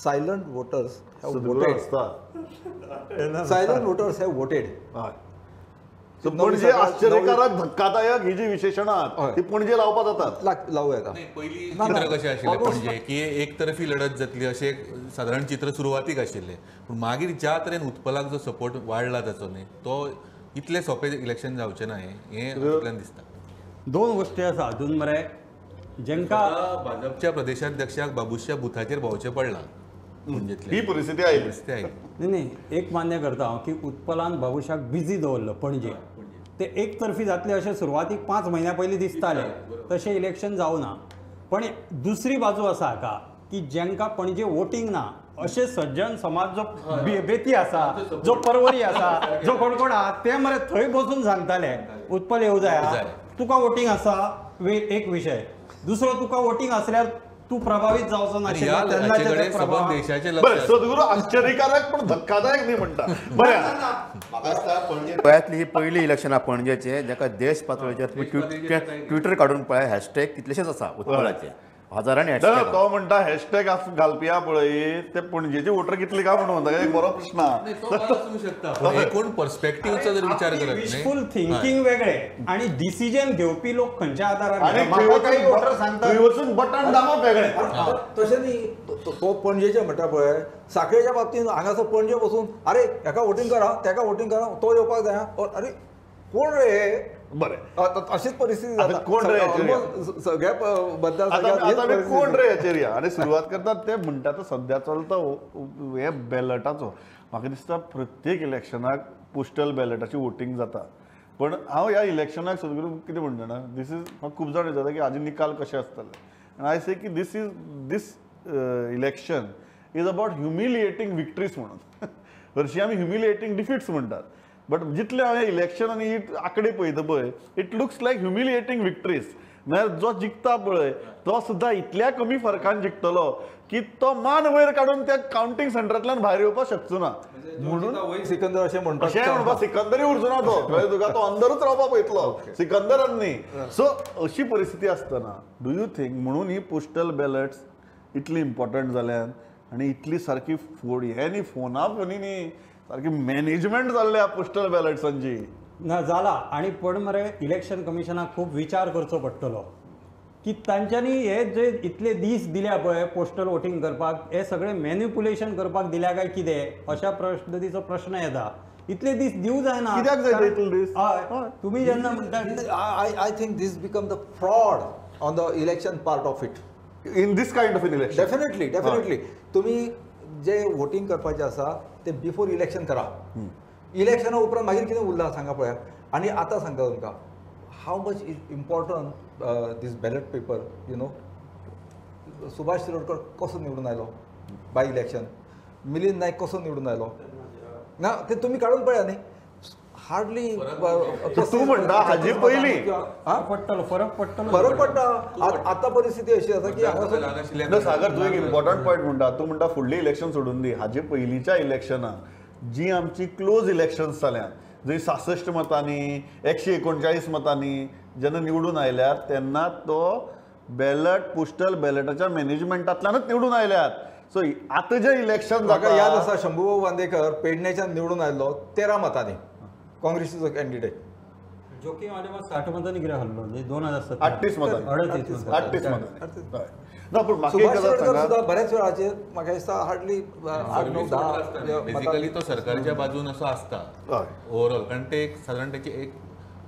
सायलंट वोटर्स हॅव सगळो वोटेड आसता सायलंट वोटर्स हॅव वोटेड हय सो पणजे आश्चर्यकारक धक्कादायक ही जी विशेशणां आहेत ती पणजे लावपाक जातात लावूं येता पयलीं चित्र कशें आशिल्लें पणजे की एक तर्फी लढत जातली अशें एक सादारण चित्र सुरवातीक आशिल्लें पूण मागीर ज्या तरेन उत्पलाक जो सपोर्ट वाडला ताचो न्ही तो इतलें सोंपें इलेक्शन जावचें ना हें हातूंतल्यान दिसता 2 गोश्टी आसा हातूंत मरे जेंकां भाजपच्या प्रदेशाध्यक्षाक बाबुशच्या बुथाचेर भोंवचें पडलां पणजेंतल्यान ही परिस्थिती आयली परिस्थिती आयली न्ही एक मान्य करता हांव की उत्पलान बाबुशाक बिजी दवरलो पणजे ते एक तर्फी जातले अशें सुरवातीक 5 म्हयन्या पयलीं दिसतालें तशें इलेक्शन जावना पण दुसरी बाजू आसा हाका की जेंकां पणजे वोटींग ना अशे सज्जन समाज जो बेती आसा जो परवरी आसा जो कोण कोण आहा ते मरे थंय बसून सांगताले उत्पल येवं जाय तुका वोटींग आसा एक विशय दुसरो तुका वोटींग आसल्यार तूं प्रभावीत जावचो नाशिल्लो बरें सद्गुरू आश्चर्यकारक पण धक्कादायक न्ही म्हणटा बरें गोंयांतली ही पयली इलेक्शनां पणजेचे जाका देश पातळीचेर तुम्ही ट्विटर काडून पळय हॅशटॅग कितलेशेच आसा उत्पलाचे हजारांनी हॅशटॅग तो म्हणटा हॅशटॅग घालपी आहा पळय ते पणजेचे वोटर कितले काय म्हणून म्हणटा एक बरो प्रश्न आहा एकूण पर्स्पेक्टिव्हचा जर विचार करत विशफुल थिंकिंग वेगळे आणि डिसिजन घेवपी लोक खंयच्या आधारार आणि म्हाका काही वोटर सांगता थंय वचून बटन दामप वेगळे तशें न्ही तो पणजेचे म्हणटा पळय साखळेच्या बाबतींत हांगासर पणजे बसून अरे हेका वोटींग करा तेका वोटींग करा तो येवपाक जाय अरे कोण रे बरें अशीच परिस्थिती आतां कोण रे हाचेर जाता सगळ्या बद्दल आता आमी कोण रे हाचेर या आनी सुरवात करतात ते म्हणटा तो सध्या चलता हे बॅलटाचो म्हाका दिसता प्रत्येक इलेक्शनाक पोस्टल बॅलटाची वोटींग जाता पण हांव ह्या इलेक्शनाक सद्गुरू कितें म्हणटा जाणा दिस इज म्हाका खूब जाण विचारता की हाजे निकाल कशे आसतले आनी आय से की दिस इलेक्शन इज अबाउट ह्युमिलिएटींग विक्ट्रीज म्हणून हरशीं आमी ह्युमिलिएटींग डिफिट्स म्हणटात बट जितले हांवें इलेक्शन आनी ही आंकडे पळयता पळय इट लुक्स लायक ह्युमिलिएटींग विक्ट्रीज म्हळ्यार जो जिखता पळय तो सुद्दां इतल्या कमी फरकान जिखतलो की तो मान वयर काडून त्या कावंटींग सेंटरांतल्यान भायर येवपाक शकचो ना म्हणून सिकंदर अशें म्हणटा अशें म्हणपाक सिकंदरूय उरचो ना तो कळ्ळें तुका तो अंदरूच रावपाक पळयतलो सिकंदरान न्ही सो अशी परिस्थिती आसतना डू यू थिंक म्हणून ही पोस्टल बॅलट्स इतली इम्पॉर्टंट जाल्यात आनी इतली सारकी हे न्ही फोनी न्ही सारकी मॅनेजमेंट जाल्ल्या पोस्टल बॅलट्सांची ना जाला आणि पण मरे इलेक्शन कमिशनाक खूब विचार करचो पडटलो की तांच्यांनी हे जे इतले दीस दिल्या पळय पोस्टल वोटींग करपाक हे सगळे मॅन्युपुलेशन करपाक दिल्या काय कितें अशा पद्दतीचो प्रश्न येता इतले दीस दिवं जायना कित्याक जाय इतले दीस हय तुमी जेन्ना म्हणटा I think this become the fraud on the election part of it in this kind of in election definitely तुम्ही जे वोटींग करपाचें आसा ते बिफोर इलेक्शन करा इलेक्शना उपरांत मागीर कितें उरलां सांगा पळया आनी आतां सांगता तुमकां how much important this ballot paper you know Subhash Shirodkar कसो निवडून आयलो बाय इलेक्शन मिलिंद नायक कसो निवडून आयलो ना ते तुमी काडून पळया न्ही हार्डली तूं म्हणटा हाजी पयलीं पडटलो फरक पडटा आतां परिस्थिती अशी आसा की हांगासर सागर तूं एक इम्पॉर्टंट पॉयंट म्हणटा तूं म्हणटा फुडलीं इलेक्शन सोडून दी हाजे पयलींच्या इलेक्शनाक जी आमची क्लोज इलेक्शन्स जाल्यात जंय 66 मतांनी 139 मतांनी जेन्ना निवडून आयल्यात तेन्ना तो बॅलट पोस्टल बॅलटाच्या मॅनेजमेंटांतल्यानच निवडून आयल्यात सो आतां जे इलेक्शन म्हाका याद आसा शंभूभाऊ बांदेकर पेडणेच्यान निवडून आयलो 13 मतांनी काँग्रेसीचो कॅन्डिडेट जोकी माझ्या 60 मतांनी कितें हरलो 2017 38 मतांनी 38 मतांनी ना पूण म्हाका एक सुभाष गजाल शिरोडकर सांगा सुद्दां बऱ्याच वेळाचेर म्हाका दिसता हार्डली 8-9-10 बेसिकली तो सरकारच्या बाजून असो आसता हय ओवरऑल कारण ते एक साधारण त्याची एक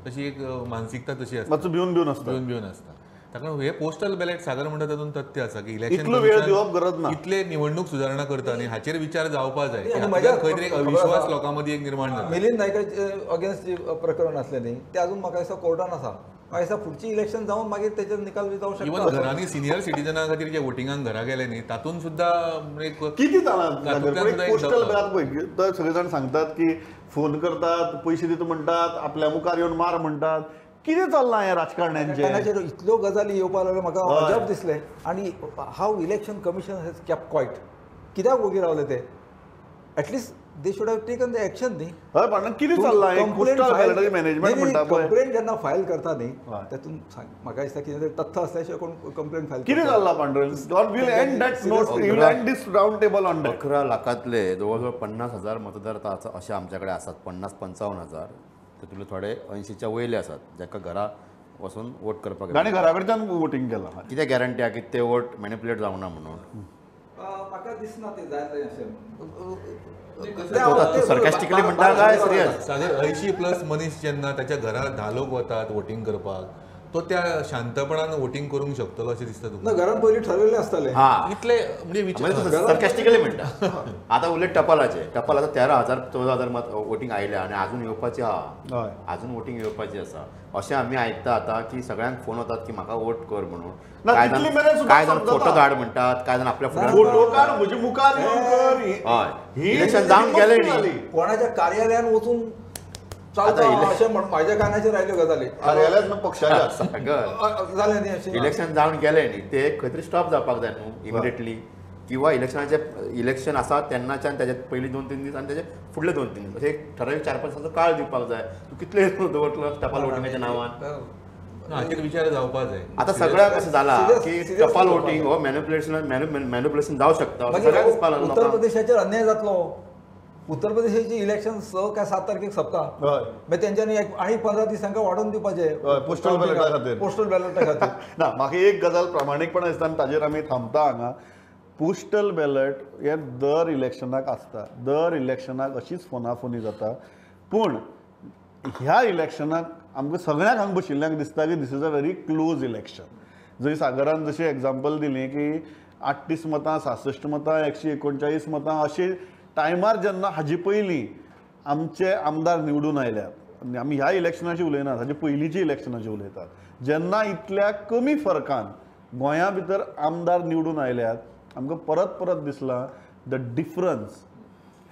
तशी एक मानसिकता तशी असते मातसो भिवन आसता भिवन असता ताका हे पोस्टल बॅलेट सादर म्हणटा तातूंत तथ्य आसा की इतलो वेळ दिवप गरज ना. इतले निवडणूक सुदारणा करता आनी हाचेर विचार जावपा जाय आणि माझ्या- खंय तरी एक अविश्वास लोकां मदीं एक निर्माण जाला. मिलिंद नायकाचे अगेन्स्ट जे प्रकरण असले न्ही ते अजून म्हाका दिसता कोर्टान आसा म्हाका दिसता फुडची इलेक्शन जावन मागीर तेचेर निकाल बी जावं इवन शकता. घरांनी सिनियर सिटीजना खातीर जे वोटिंगाक घरा गेले न्ही तातूंत सुद्दां एक किती जालां तातूंतल्यान सुद्दां एक पोस्टल बॅलट पळय तर सगळे जाण सांगतात की फोन करतात पयशे दिता म्हणटात आपल्या मुखार येवन मार म्हणटात कितें चल्लां हें राजकारण्यांचें राजकारणाचेर इतल्यो गजाली येवपाक लागल्यो म्हाका हय. अजब दिसलें आनी how election commission has kept quiet कित्याक वोगी रावले ते at least they should have taken the action न्ही. हय पण कितें चल्लां हें पोस्टल बॅलटाची मॅनेजमेंट म्हणटा पळय कंप्लेंट जेन्ना फायल करता न्ही हय. तेतून म्हाका दिसता कितें तरी तथ्य असल्या कोण कंप्लेंट फायल कितें चल्लां Pandurang God will end that note will end this round table on that 11 लाखांतले जवळजवळ 50,000 मतदार आतां अशे आमचे कडेन आसात 50-55,000 तातूंतले थोडे 80च्या वयले आसात जाका घरा वचून वोट करपाक येता. ताणें घरा कडच्यान वोटींग केलां कितें गॅरंटी आहा की ते वोट मॅनिपुलेट जावना म्हणून म्हाका दिसना ते जाय अशें sarcastically म्हणटा काय सिरियस सादेर 80+ मनीस जेन्ना ताच्या घरा 10 लोक वतात वोटिंग करपाक तो त्या शांतपणान वोटिंग करूंक शकतलो अशें दिसता ना तुका घरान पयलीं ठरलेलें आसतालें. हा इतले म्हणजे विचार सरकॅस्टिकली म्हणटा आतां उलट टपालाचे टपाल आतां 13,000-14,000 मत वोटिंग आयल्या आनी आजून येवपाची आहा हय अजून वोटिंग येवपाची आसा अशें आमी आयकता आतां की सगळ्यांक फोन वतात की म्हाका वोट कर म्हणून ना, कांय तितली जाण मेरेन सुद्दां कांय जाण समजता. फोटो धाड म्हणटात कांय जाण आपल्या फुड्यान फोटो काड म्हजे मुखार येवन कर हय इलेक्शन जावन गेलें न्ही कोणाच्या कार्यालयान वचून आता चालता अशें म्हण म्हाज्या कानाचेर आयल्यो गजाली कार्यालयात न्हू पक्षाच्या सारकें. जालें न्ही अशें इलेक्शन जावन गेलें न्ही ते खंय तरी स्टॉप जावपाक जाय न्हू इमिडिएटली किंवा इलेक्शनाचे इलेक्शन आसा तेन्नाच्यान तेजे पयलीं 2-3 दीस आनी तेजे फुडले 2-3 दीस अशें एक ठरावीक 4-5 दिसांचो काळ दिवपाक जाय तू कितले दवरतलो टपाल वोटिंगाच्या नांवान हाचेर विचार जावपा जाय आतां सगळ्याक अशें जाला Serious- की serious टपाल जावपाक वोटिंग हो मॅन्युप्युलेशन जावं शकता मागीर सगळ्याक दिसपाक लागलो उत्तर लोकांक. प्रदेशाचेर अन्याय जातलो. उत्तर प्रदेशाची इलेक्शन 6 काय 7 तारखेक सोंपता हय मागीर तेंच्यांनी आनी 15 दीस तांकां वाडोवन दिवपाचे postal ballot खातीर. पोस्टल बॅलटा खातीर. ना म्हाका एक गजाल प्रामाणीकपणान दिसता आनी ताजेर आमी थांबता हांगा पोस्टल बॅलट हे दर इलेक्शनाक आसता दर इलेक्शनाक अशीच फोनाफोनी जाता पूण ह्या इलेक्शनाक आमकां सगळ्यांक हांगा बशिल्ल्यांक दिसता की this is a very close election जंय सागरान जशें एग्जाम्पल दिलें की 38 मतां 66 मतां 139 मतां अशी टायमार जेन्ना हाजे पयलीं आमचे आमदार निवडून आयल्यात आनी आमी ह्या इलेक्शनाची उलयनात हाजे पयलींची इलेक्शनाची उलयतात जेन्ना इतल्या कमी फरकान गोंया भितर आमदार निवडून आयल्यात आमकां परत परत दिसला the difference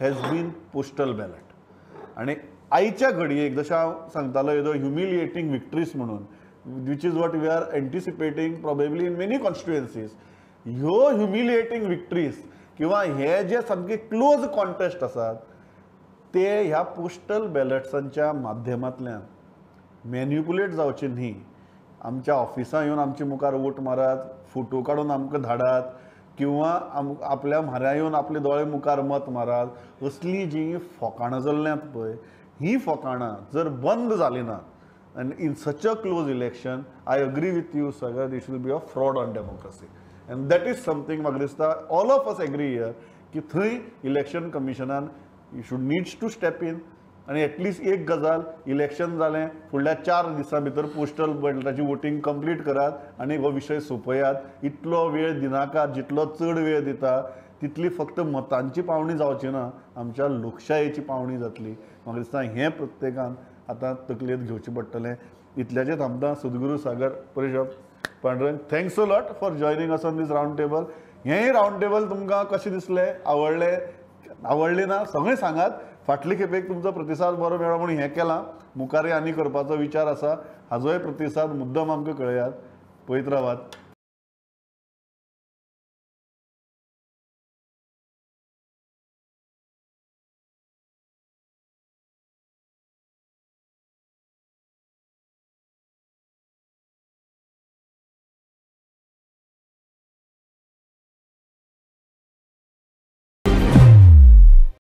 has been postal ballot आनी आयच्या घडयेक जशें हांव सांगतालो येदो ह्युमिलिएटींग विक्ट्रीज म्हणून which is what we are anticipating probably in many constituencies ह्यो ह्युमिलिएटींग विक्ट्रीज किंवा हे जे सामके क्लोज कॉन्टेस्ट आसात ते ह्या पोस्टल बॅलट्सांच्या माध्यमांतल्यान मॅन्युपुलेट जावचे न्ही आमच्या ऑफिसां येवन आमच्या मुखार वोट मारात फोटो काडून आमकां धाडात किंवा आपल्या म्हाऱ्या येवन आपले दोळे मुखार मत मारात असली जी फोकाणां चल्ल्यांत पळय ही फोकाणां जर बंद जाली ना आनी in such a close election I agree with you सगळ्या this will be a fraud on democracy and that is something म्हाका दिसता all of us agree here की थंय इलेक्शन कमिशनान you should needs to step in आनी at least एक गजाल election जालें फुडल्या 4 दिसां भितर पोस्टल बॅलटाची वोटींग कंप्लीट करात आनी हो विशय सोंपयात इतलो वेळ दिनाकात जितलो चड वेळ दिता तितली फक्त मतांची पावणी जावची ना आमच्या लोकशायेची पावणी जातली म्हाका दिसता हें प्रत्येकान आतां तकलेंत घेवचें पडटलें इतल्याचें थांबता सद्गुरू सागर परिशद Pandurang thanks a lot for joining us on this round table हेंय रावंड टेबल तुमकां कशें दिसलें आवडलें ना सगळें सांगात फाटले खेपेक तुमचो प्रतिसाद बरो मेळ्ळो म्हणून हें केलां मुखारय आनी करपाचो विचार आसा हाजोय प्रतिसाद मुद्दम आमकां कळयात पळयत रावात